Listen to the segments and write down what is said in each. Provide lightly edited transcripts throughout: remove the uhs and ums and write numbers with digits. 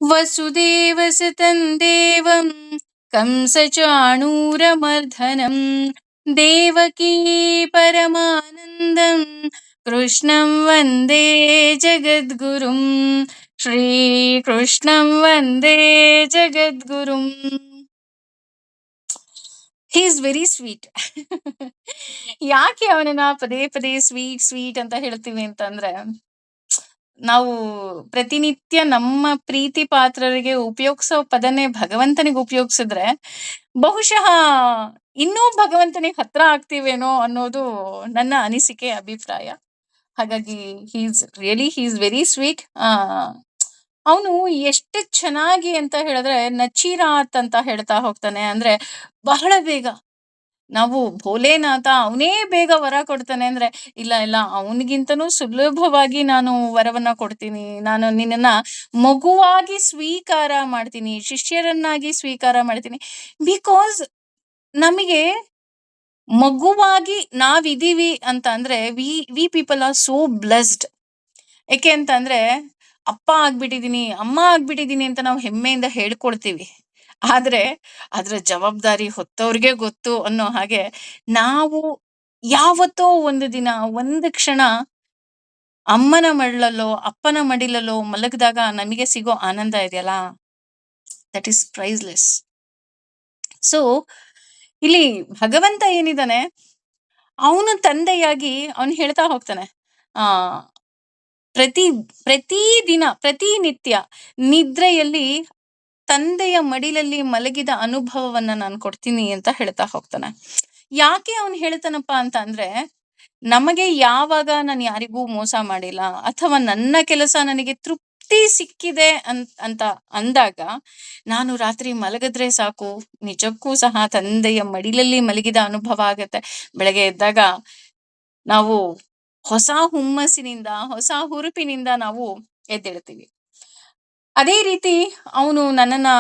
ವಸುದೇವಸುತಂ ದೇವಂ ಕಂಸಚಾಣೂರಮರ್ಧನಂ ದೇವಕೀ ಪರಮಾನಂದಂ ಕೃಷ್ಣಂ ವಂದೇ ಜಗದ್ಗುರುಂ. ಶ್ರೀಕೃಷ್ಣಂ ವಂದೇ ಜಗದ್ಗುರುಂ. He is very sweet. ಯಾಕೆ ಅವನನ್ನ ಪದೇ ಪದೇ ಸ್ವೀಟ್ ಸ್ವೀಟ್ ಅಂತ ಹೇಳ್ತೀವಿ ಅಂತಂದ್ರೆ, ನಾವು ಪ್ರತಿನಿತ್ಯ ನಮ್ಮ ಪ್ರೀತಿ ಪಾತ್ರರಿಗೆ ಉಪಯೋಗಿಸೋ ಪದನೇ ಭಗವಂತನಿಗೆ ಉಪಯೋಗಿಸಿದ್ರೆ ಬಹುಶಃ ಇನ್ನೂ ಭಗವಂತನಿಗೆ ಹತ್ರ ಆಗ್ತೀವೇನೋ ಅನ್ನೋದು ನನ್ನ ಅನಿಸಿಕೆ, ಅಭಿಪ್ರಾಯ. ಹಾಗಾಗಿ ಹೀಸ್ ವೆರಿ ಸ್ವೀಟ್. ಅವನು ಎಷ್ಟು ಚೆನ್ನಾಗಿ ಅಂತ ಹೇಳಿದ್ರೆ ನಚಿರಾತ್ ಅಂತ ಹೇಳ್ತಾ ಹೋಗ್ತಾನೆ. ಅಂದ್ರೆ ಬಹಳ ಬೇಗ ನಾವು ಭೋಲೇನಾಥ ಅವನೇ ಬೇಗ ವರ ಕೊಡ್ತಾನೆ ಅಂದ್ರೆ, ಇಲ್ಲ ಇಲ್ಲ ಅವನಿಗಿಂತನೂ ಸುಲಭವಾಗಿ ನಾನು ವರವನ್ನ ಕೊಡ್ತೀನಿ, ನಾನು ನಿನ್ನನ್ನ ಮಗುವಾಗಿ ಸ್ವೀಕಾರ ಮಾಡ್ತೀನಿ, ಶಿಷ್ಯರನ್ನಾಗಿ ಸ್ವೀಕಾರ ಮಾಡ್ತೀನಿ. ಬಿಕಾಸ್ ನಮಗೆ ಮಗುವಾಗಿ ನಾವಿದೀವಿ ಅಂತ ಅಂದ್ರೆ V people are so blessed. ಯಾಕೆ ಅಂತಂದ್ರೆ ಅಪ್ಪ ಆಗ್ಬಿಟ್ಟಿದೀನಿ, ಅಮ್ಮ ಆಗ್ಬಿಟ್ಟಿದೀನಿ ಅಂತ ನಾವು ಹೆಮ್ಮೆಯಿಂದ ಹೇಳ್ಕೊಳ್ತೀವಿ. ಆದ್ರೆ ಅದ್ರ ಜವಾಬ್ದಾರಿ ಹೊತ್ತವ್ರಿಗೆ ಗೊತ್ತು ಅನ್ನೋ ಹಾಗೆ, ನಾವು ಯಾವತ್ತೋ ಒಂದು ದಿನ ಒಂದು ಕ್ಷಣ ಅಮ್ಮನ ಮಡಿಲಲ್ಲೋ ಅಪ್ಪನ ಮಡಿಲಲ್ಲೋ ಮಲಗಿದಾಗ ನಮಗೆ ಸಿಗೋ ಆನಂದ ಇದೆಯಲ್ಲ, ದಟ್ ಈಸ್ ಪ್ರೈಸ್ಲೆಸ್. ಸೊ ಇಲ್ಲಿ ಭಗವಂತ ಏನಿದಾನೆ, ಅವನು ತಂದೆಯಾಗಿ ಅವನು ಹೇಳ್ತಾ ಹೋಗ್ತಾನೆ, ಆ ಪ್ರತಿದಿನ ಪ್ರತಿನಿತ್ಯ ನಿದ್ರೆಯಲ್ಲಿ ತಂದೆಯ ಮಡಿಲಲ್ಲಿ ಮಲಗಿದ ಅನುಭವವನ್ನ ನಾನು ಕೊಡ್ತೀನಿ ಅಂತ ಹೇಳ್ತಾ ಹೋಗ್ತಾನೆ. ಯಾಕೆ ಅವನು ಹೇಳ್ತಾನಪ್ಪ ಅಂತ ಅಂದ್ರೆ, ನಮಗೆ ಯಾವಾಗ ನಾನು ಯಾರಿಗೂ ಮೋಸ ಮಾಡಿಲ್ಲ ಅಥವಾ ನನ್ನ ಕೆಲಸ ನನಗೆ ತೃಪ್ತಿ ಸಿಕ್ಕಿದೆ ಅಂತ ಅಂದಾಗ ನಾನು ರಾತ್ರಿ ಮಲಗಿದ್ರೆ ಸಾಕು, ನಿಜಕ್ಕೂ ಸಹ ತಂದೆಯ ಮಡಿಲಲ್ಲಿ ಮಲಗಿದ ಅನುಭವ ಆಗತ್ತೆ. ಬೆಳಗ್ಗೆ ಎದ್ದಾಗ ನಾವು ಹೊಸ ಹುಮ್ಮಸ್ಸಿನಿಂದ, ಹೊಸ ಹುರುಪಿನಿಂದ ನಾವು ಎದ್ದೇಳ್ತೀವಿ. ಅದೇ ರೀತಿ ಅವನು ನನ್ನನ್ನ,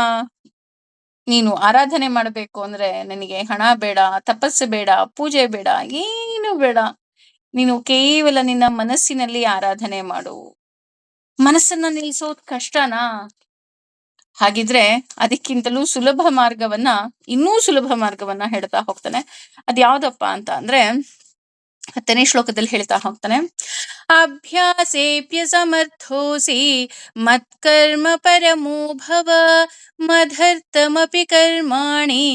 ನೀನು ಆರಾಧನೆ ಮಾಡಬೇಕು ಅಂದ್ರೆ ನನಗೆ ಹಣ ಬೇಡ, ತಪಸ್ಸು ಬೇಡ, ಪೂಜೆ ಬೇಡ, ಏನು ಬೇಡ, ನೀನು ಕೇವಲ ನಿನ್ನ ಮನಸ್ಸಿನಲ್ಲಿ ಆರಾಧನೆ ಮಾಡು. ಮನಸ್ಸನ್ನ ನಿಲ್ಸೋದ್ ಕಷ್ಟನಾ? ಹಾಗಿದ್ರೆ ಅದಕ್ಕಿಂತಲೂ ಇನ್ನೂ ಸುಲಭ ಮಾರ್ಗವನ್ನ ಹೇಳ್ತಾ ಹೋಗ್ತಾನೆ. ಅದ್ಯಾವ್ದಪ್ಪ ಅಂತ ಅಂದ್ರೆ 10ನೇ ಶ್ಲೋಕದಲ್ಲಿ ಹೇಳ್ತಾ ಹೋಗ್ತಾನೆ, ಅಭ್ಯಾಸೇಪ್ಯ ಸಮರ್ಥೋಸಿ ಮತ್ಕರ್ಮ ಪರಮೋ ಭವ ಮದರ್ಥಮಪಿ ಕರ್ಮಾಣಿ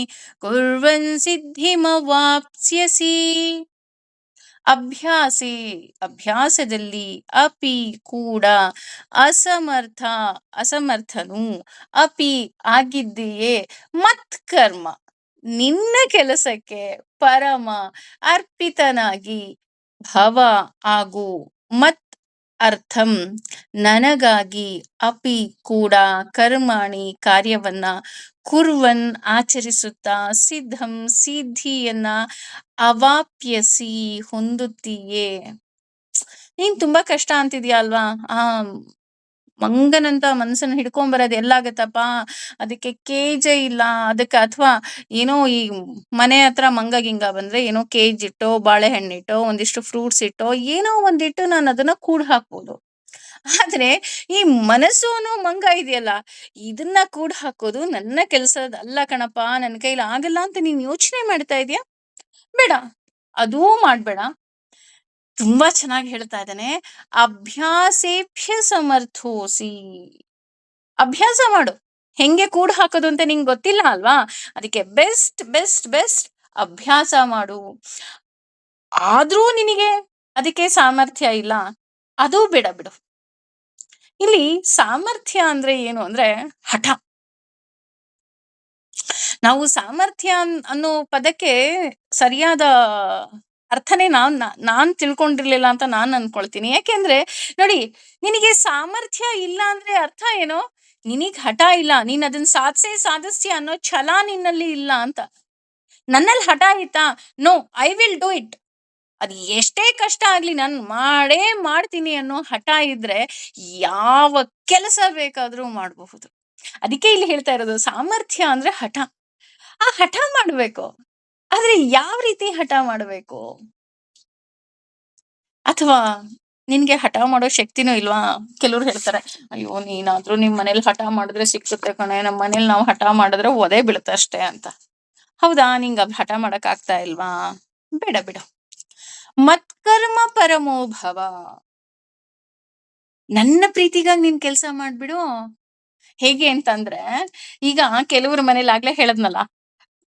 ಕುರ್ವನ್ ಸಿದ್ಧಿಮವಾಪ್ಸ್ಯಸಿ. ಅಭ್ಯಾಸದಲ್ಲಿ ಅಪಿ ಕೂಡ ಅಸಮರ್ಥನು ಅಪಿ ಆಗಿದ್ದೀಯೇ ಮತ್ಕರ್ಮ ನಿನ್ನ ಕೆಲಸಕ್ಕೆ ಪರಮ ಅರ್ಪಿತನಾಗಿ ಭವ ಆಗು, ಮತ್ ಅರ್ಥಂ ನನಗಾಗಿ, ಅಪಿ ಕೂಡ ಕರ್ಮಾಣಿ ಕಾರ್ಯವನ್ನ, ಕುರ್ವನ್ ಆಚರಿಸುತ್ತಾ, ಸಿದ್ಧಂ ಸಿದ್ಧಿಯನ್ನ, ಅವಾಪ್ಯಸಿ ಹೊಂದುತ್ತೀಯೇ. ನೀನ್ ತುಂಬಾ ಕಷ್ಟ ಅಂತಿದ್ಯಾ ಅಲ್ವಾ, ಆ ಮಂಗನಂತ ಮನಸ್ಸನ್ನ ಹಿಡ್ಕೊಂಡ್ ಬರೋದು ಎಲ್ಲಾಗತ್ತಪ್ಪ, ಅದಕ್ಕೆ ಕೇಜೆ ಇಲ್ಲ ಅದಕ್ಕೆ, ಅಥವಾ ಏನೋ ಈ ಮನೆ ಹತ್ರ ಮಂಗ ಗಿಂಗ ಬಂದ್ರೆ ಏನೋ ಕೇಜ್ ಇಟ್ಟೋ, ಬಾಳೆಹಣ್ಣಿಟ್ಟೋ, ಒಂದಿಷ್ಟು ಫ್ರೂಟ್ಸ್ ಇಟ್ಟೋ, ಏನೋ ಒಂದಿಟ್ಟು ನಾನು ಅದನ್ನ ಕೂಡ್ ಹಾಕ್ಬೋದು. ಆದ್ರೆ ಈ ಮನಸ್ಸು ಅನ್ನೋ ಮಂಗ ಇದೆಯಲ್ಲ, ಇದನ್ನ ಕೂಡ್ ಹಾಕೋದು ನನ್ನ ಕೆಲ್ಸದ ಅಲ್ಲ ಕಣಪ್ಪ, ನನ್ನ ಕೈಲಿ ಆಗಲ್ಲ ಅಂತ ನೀನ್ ಯೋಚನೆ ಮಾಡ್ತಾ ಇದೀಯ, ಬೇಡ, ಅದೂ ಮಾಡ್ಬೇಡ. ತುಂಬಾ ಚೆನ್ನಾಗಿ ಹೇಳ್ತಾ ಇದ್ದಾನೆ, ಅಭ್ಯಾಸೇಭ್ಯ ಸಮರ್ಥೋಸಿ. ಅಭ್ಯಾಸ ಮಾಡು, ಹೆಂಗೆ ಕೂಡ್ ಹಾಕೋದು ಅಂತ ನಿಂಗೆ ಗೊತ್ತಿಲ್ಲ ಅಲ್ವಾ, ಅದಕ್ಕೆ ಬೆಸ್ಟ್ ಬೆಸ್ಟ್ ಬೆಸ್ಟ್ ಅಭ್ಯಾಸ ಮಾಡು. ಆದ್ರೂ ನಿನಗೆ ಅದಕ್ಕೆ ಸಾಮರ್ಥ್ಯ ಇಲ್ಲ, ಅದೂ ಬೇಡ ಬಿಡು. ಇಲ್ಲಿ ಸಾಮರ್ಥ್ಯ ಅಂದ್ರೆ ಏನು ಅಂದ್ರೆ ಹಠ. ನಾವು ಸಾಮರ್ಥ್ಯ ಅನ್ನೋ ಪದಕ್ಕೆ ಸರಿಯಾದ ಅರ್ಥನೇ ನಾನ್ ತಿಳ್ಕೊಂಡಿರ್ಲಿಲ್ಲ ಅಂತ ನಾನ್ ಅನ್ಕೊಳ್ತೀನಿ. ಯಾಕೆಂದ್ರೆ ನೋಡಿ, ನಿನಗೆ ಸಾಮರ್ಥ್ಯ ಇಲ್ಲ ಅಂದ್ರೆ ಅರ್ಥ ಏನೋ, ನಿನಗ್ ಹಠ ಇಲ್ಲ, ನೀನ್ ಅದನ್ನ ಸಾಧಿಸ್ತೀಯ ಅನ್ನೋ ಛಲ ನಿನ್ನಲ್ಲಿ ಇಲ್ಲ ಅಂತ. ನನ್ನಲ್ಲಿ ಹಠ ಇತ್ತಾ? No, I will do it. ಅದು ಎಷ್ಟೇ ಕಷ್ಟ ಆಗ್ಲಿ ನಾನು ಮಾಡೇ ಮಾಡ್ತೀನಿ ಅನ್ನೋ ಹಠ ಇದ್ರೆ ಯಾವ ಕೆಲಸ ಬೇಕಾದ್ರೂ ಮಾಡಬಹುದು. ಅದಕ್ಕೆ ಇಲ್ಲಿ ಹೇಳ್ತಾ ಇರೋದು, ಸಾಮರ್ಥ್ಯ ಅಂದ್ರೆ ಹಠ. ಆ ಹಠ ಮಾಡ್ಬೇಕು, ಆದ್ರೆ ಯಾವ ರೀತಿ ಹಠ ಮಾಡ್ಬೇಕು, ಅಥವಾ ನಿನ್ಗೆ ಹಠ ಮಾಡೋ ಶಕ್ತಿನೂ ಇಲ್ವಾ? ಕೆಲವ್ರು ಹೇಳ್ತಾರೆ, ಅಯ್ಯೋ ನೀನಾದ್ರೂ ನಿಮ್ ಮನೇಲಿ ಹಠ ಮಾಡಿದ್ರೆ ಸಿಕ್ಕುತ್ತೆ ಕಣೆ, ನಮ್ಮ ಮನೇಲಿ ನಾವು ಹಠ ಮಾಡಿದ್ರೆ ಒದೆ ಬೀಳುತ್ತೆ ಅಷ್ಟೇ ಅಂತ. ಹೌದಾ, ನಿಂಗ್ ಹಠ ಮಾಡಕ್ ಆಗ್ತಾ ಇಲ್ವಾ? ಬೇಡ ಬಿಡು. ಮತ್ಕರ್ಮ ಪರಮೋ ಭವ. ನನ್ನ ಪ್ರೀತಿಗಾಗಿ ನೀನ್ ಕೆಲ್ಸ ಮಾಡ್ಬಿಡು. ಹೇಗೆ ಅಂತಂದ್ರೆ, ಈಗ ಕೆಲವ್ರ ಮನೇಲಿ ಆಗ್ಲೇ ಹೇಳದ್ನಲ್ಲ,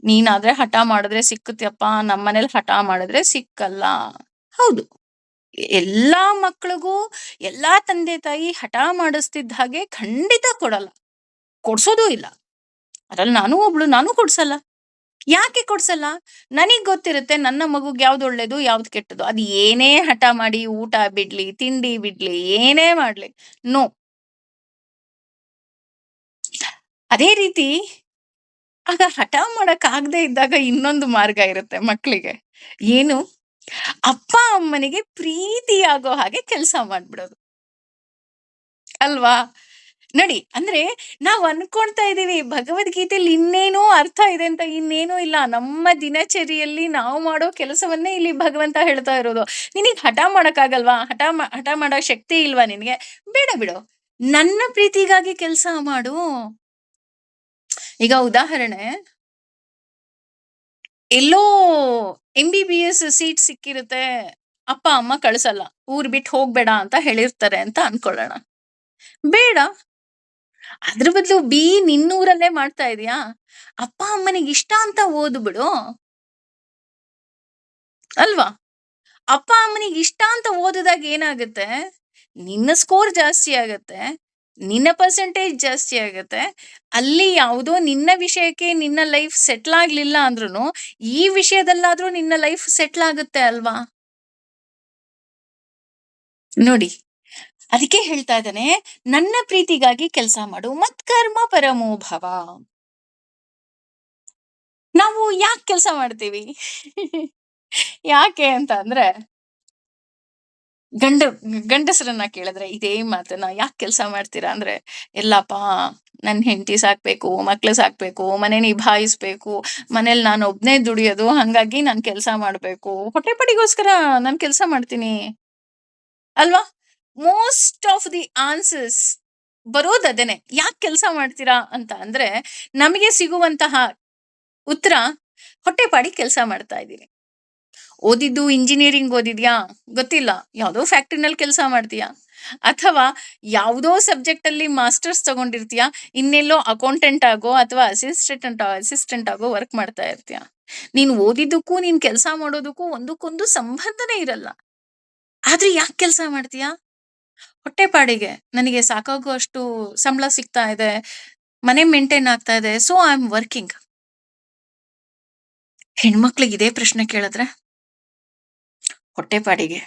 ನೀನಾದ್ರೆ ಹಠ ಮಾಡಿದ್ರೆ ಸಿಕ್ಕುತ್ತಪ್ಪ, ನಮ್ಮನೇಲಿ ಹಠ ಮಾಡಿದ್ರೆ ಸಿಕ್ಕಲ್ಲ. ಹೌದು. ಎಲ್ಲಾ ಮಕ್ಳಿಗೂ ಎಲ್ಲಾ ತಂದೆ ತಾಯಿ ಹಠ ಮಾಡಿಸ್ತಿದ್ದ ಹಾಗೆ ಖಂಡಿತ ಕೊಡಲ್ಲ. ಕೊಡ್ಸೋದೂ ಇಲ್ಲ. ಅದ್ರಲ್ಲಿ ನಾನೂ ಒಬ್ಳು, ನಾನೂ ಕೊಡ್ಸಲ್ಲ. ಯಾಕೆ ಕೊಡ್ಸಲ್ಲ? ನನಗ್ ಗೊತ್ತಿರುತ್ತೆ ನನ್ನ ಮಗುಗ್ ಯಾವ್ದು ಒಳ್ಳೇದು, ಯಾವ್ದು ಕೆಟ್ಟದ್ದು. ಅದ್ ಏನೇ ಹಠ ಮಾಡಿ, ಊಟ ಬಿಡ್ಲಿ, ತಿಂಡಿ ಬಿಡ್ಲಿ, ಏನೇ ಮಾಡ್ಲಿ, ನೋ. ಅದೇ ರೀತಿ ಆಗ ಹಠ ಮಾಡಕ್ ಆಗದೆ ಇದ್ದಾಗ ಇನ್ನೊಂದು ಮಾರ್ಗ ಇರುತ್ತೆ ಮಕ್ಳಿಗೆ. ಏನು? ಅಪ್ಪ ಅಮ್ಮನಿಗೆ ಪ್ರೀತಿಯಾಗೋ ಹಾಗೆ ಕೆಲ್ಸ ಮಾಡ್ಬಿಡೋದು. ಅಲ್ವಾ? ನೋಡಿ, ಅಂದ್ರೆ ನಾವ್ ಅನ್ಕೊಳ್ತಾ ಇದೀವಿ ಭಗವದ್ಗೀತೆಯಲ್ಲಿ ಇನ್ನೇನೋ ಅರ್ಥ ಇದೆ ಅಂತ. ಇನ್ನೇನೂ ಇಲ್ಲ. ನಮ್ಮ ದಿನಚರಿಯಲ್ಲಿ ನಾವು ಮಾಡೋ ಕೆಲಸವನ್ನೇ ಇಲ್ಲಿ ಭಗವಂತ ಹೇಳ್ತಾ ಇರೋದು. ನಿನಗ್ ಹಠ ಮಾಡಕ್ಕಾಗಲ್ವಾ? ಹಠ ಮಾಡೋ ಶಕ್ತಿ ಇಲ್ವಾ ನಿನ್ಗೆ? ಬೇಡ ಬಿಡು. ನನ್ನ ಪ್ರೀತಿಗಾಗಿ ಕೆಲ್ಸ ಮಾಡು. ಈಗ ಉದಾಹರಣೆ, ಎಲ್ಲೋ MBBS ಸೀಟ್ ಸಿಕ್ಕಿರುತ್ತೆ. ಅಪ್ಪ ಅಮ್ಮ ಕಳ್ಸಲ್ಲ. ಊರ್ ಬಿಟ್ಟು ಹೋಗ್ಬೇಡ ಅಂತ ಹೇಳಿರ್ತಾರೆ ಅಂತ ಅನ್ಕೊಳ್ಳೋಣ. ಬೇಡ. ಅದ್ರ ಬದಲು ನಿನ್ನೂರಲ್ಲೇ ಮಾಡ್ತಾ ಇದೀಯಾ? ಅಪ್ಪ ಅಮ್ಮನಿಗೆ ಇಷ್ಟ ಅಂತ ಓದ್ಬಿಡು. ಅಲ್ವಾ? ಅಪ್ಪ ಅಮ್ಮನಿಗೆ ಇಷ್ಟ ಅಂತ ಓದಿದಾಗ ಏನಾಗುತ್ತೆ? ನಿನ್ನ ಸ್ಕೋರ್ ಜಾಸ್ತಿ ಆಗತ್ತೆ. ನಿನ್ನ ಪರ್ಸೆಂಟೇಜ್ ಜಾಸ್ತಿ ಆಗತ್ತೆ. ಅಲ್ಲಿ ಯಾವುದೋ ನಿನ್ನ ವಿಷಯಕ್ಕೆ ನಿನ್ನ ಲೈಫ್ ಸೆಟ್ಲ್ ಆಗ್ಲಿಲ್ಲ ಅಂದ್ರೂನು, ಈ ವಿಷಯದಲ್ಲಾದ್ರೂ ನಿನ್ನ ಲೈಫ್ ಸೆಟ್ಲ್ ಆಗುತ್ತೆ ಅಲ್ವಾ? ನೋಡಿ, ಅದಕ್ಕೆ ಹೇಳ್ತಾ ಇದ್ದಾನೆ, ನನ್ನ ಪ್ರೀತಿಗಾಗಿ ಕೆಲ್ಸ ಮಾಡು. ಮತ್ಕರ್ಮ ಪರಮೋ ಭವ. ನಾವು ಯಾಕೆ ಕೆಲ್ಸ ಮಾಡ್ತೀವಿ? ಯಾಕೆ ಅಂತ ಅಂದ್ರೆ, ಗಂಡ ಗಂಡಸರನ್ನ ಕೇಳಿದ್ರೆ ಇದೇ ಮಾತನ್ನ, ಯಾಕೆ ಕೆಲ್ಸ ಮಾಡ್ತೀರಾ ಅಂದ್ರೆ, ಎಲ್ಲಪ್ಪ ನನ್ ಹೆಂಡತಿ ಸಾಕ್ಬೇಕು, ಮಕ್ಳು ಸಾಕ್ಬೇಕು, ಮನೆ ನಿಭಾಯಿಸ್ಬೇಕು, ಮನೇಲಿ ನಾನು ಒಬ್ನೇ ದುಡಿಯೋದು, ಹಂಗಾಗಿ ನಾನ್ ಕೆಲ್ಸ ಮಾಡ್ಬೇಕು, ಹೊಟ್ಟೆಪಾಡಿಗೋಸ್ಕರ ನಾನ್ ಕೆಲ್ಸ ಮಾಡ್ತೀನಿ. ಅಲ್ವಾ? ಮೋಸ್ಟ್ ಆಫ್ ದಿ ಆನ್ಸರ್ಸ್ ಬರೋದ್ ಅದೇನೆ. ಯಾಕೆ ಕೆಲ್ಸ ಮಾಡ್ತೀರಾ ಅಂತ ಅಂದ್ರೆ, ನಮಗೆ ಸಿಗುವಂತಹ ಉತ್ತರ, ಹೊಟ್ಟೆಪಾಡಿಗ್ ಕೆಲ್ಸ ಮಾಡ್ತಾ ಇದೀನಿ. ಓದಿದ್ದು ಇಂಜಿನಿಯರಿಂಗ್ ಓದಿದ್ಯಾ? ಗೊತ್ತಿಲ್ಲ. ಯಾವ್ದೋ ಫ್ಯಾಕ್ಟ್ರಿನಲ್ಲಿ ಕೆಲ್ಸ ಮಾಡ್ತೀಯಾ? ಅಥವಾ ಯಾವುದೋ ಸಬ್ಜೆಕ್ಟ್ ಅಲ್ಲಿ ಮಾಸ್ಟರ್ಸ್ ತಗೊಂಡಿರ್ತೀಯಾ? ಇನ್ನೆಲ್ಲೋ ಅಕೌಂಟೆಂಟ್ ಆಗೋ ಅಥವಾ ಅಸಿಸ್ಟೆಂಟ್ ಆಗೋ ವರ್ಕ್ ಮಾಡ್ತಾ ಇರ್ತೀಯ. ನೀನ್ ಓದಿದ್ದಕ್ಕೂ ನೀನ್ ಕೆಲ್ಸ ಮಾಡೋದಕ್ಕೂ ಒಂದಕ್ಕೊಂದು ಸಂಬಂಧನೇ ಇರಲ್ಲ. ಆದ್ರೆ ಯಾಕೆ ಕೆಲ್ಸ ಮಾಡ್ತೀಯಾ? ಹೊಟ್ಟೆಪಾಡಿಗೆ. ನನಗೆ ಸಾಕಾಗುವಷ್ಟು ಸಂಬಳ ಸಿಗ್ತಾ ಇದೆ. ಮನೆ ಮೇಂಟೈನ್ ಆಗ್ತಾ ಇದೆ. So I am working. ಹೆಣ್ಮಕ್ಳಿಗೆ ಇದೇ ಪ್ರಶ್ನೆ ಕೇಳಿದ್ರೆ, ಹೊಟ್ಟೆಪಾಡಿಗೆ.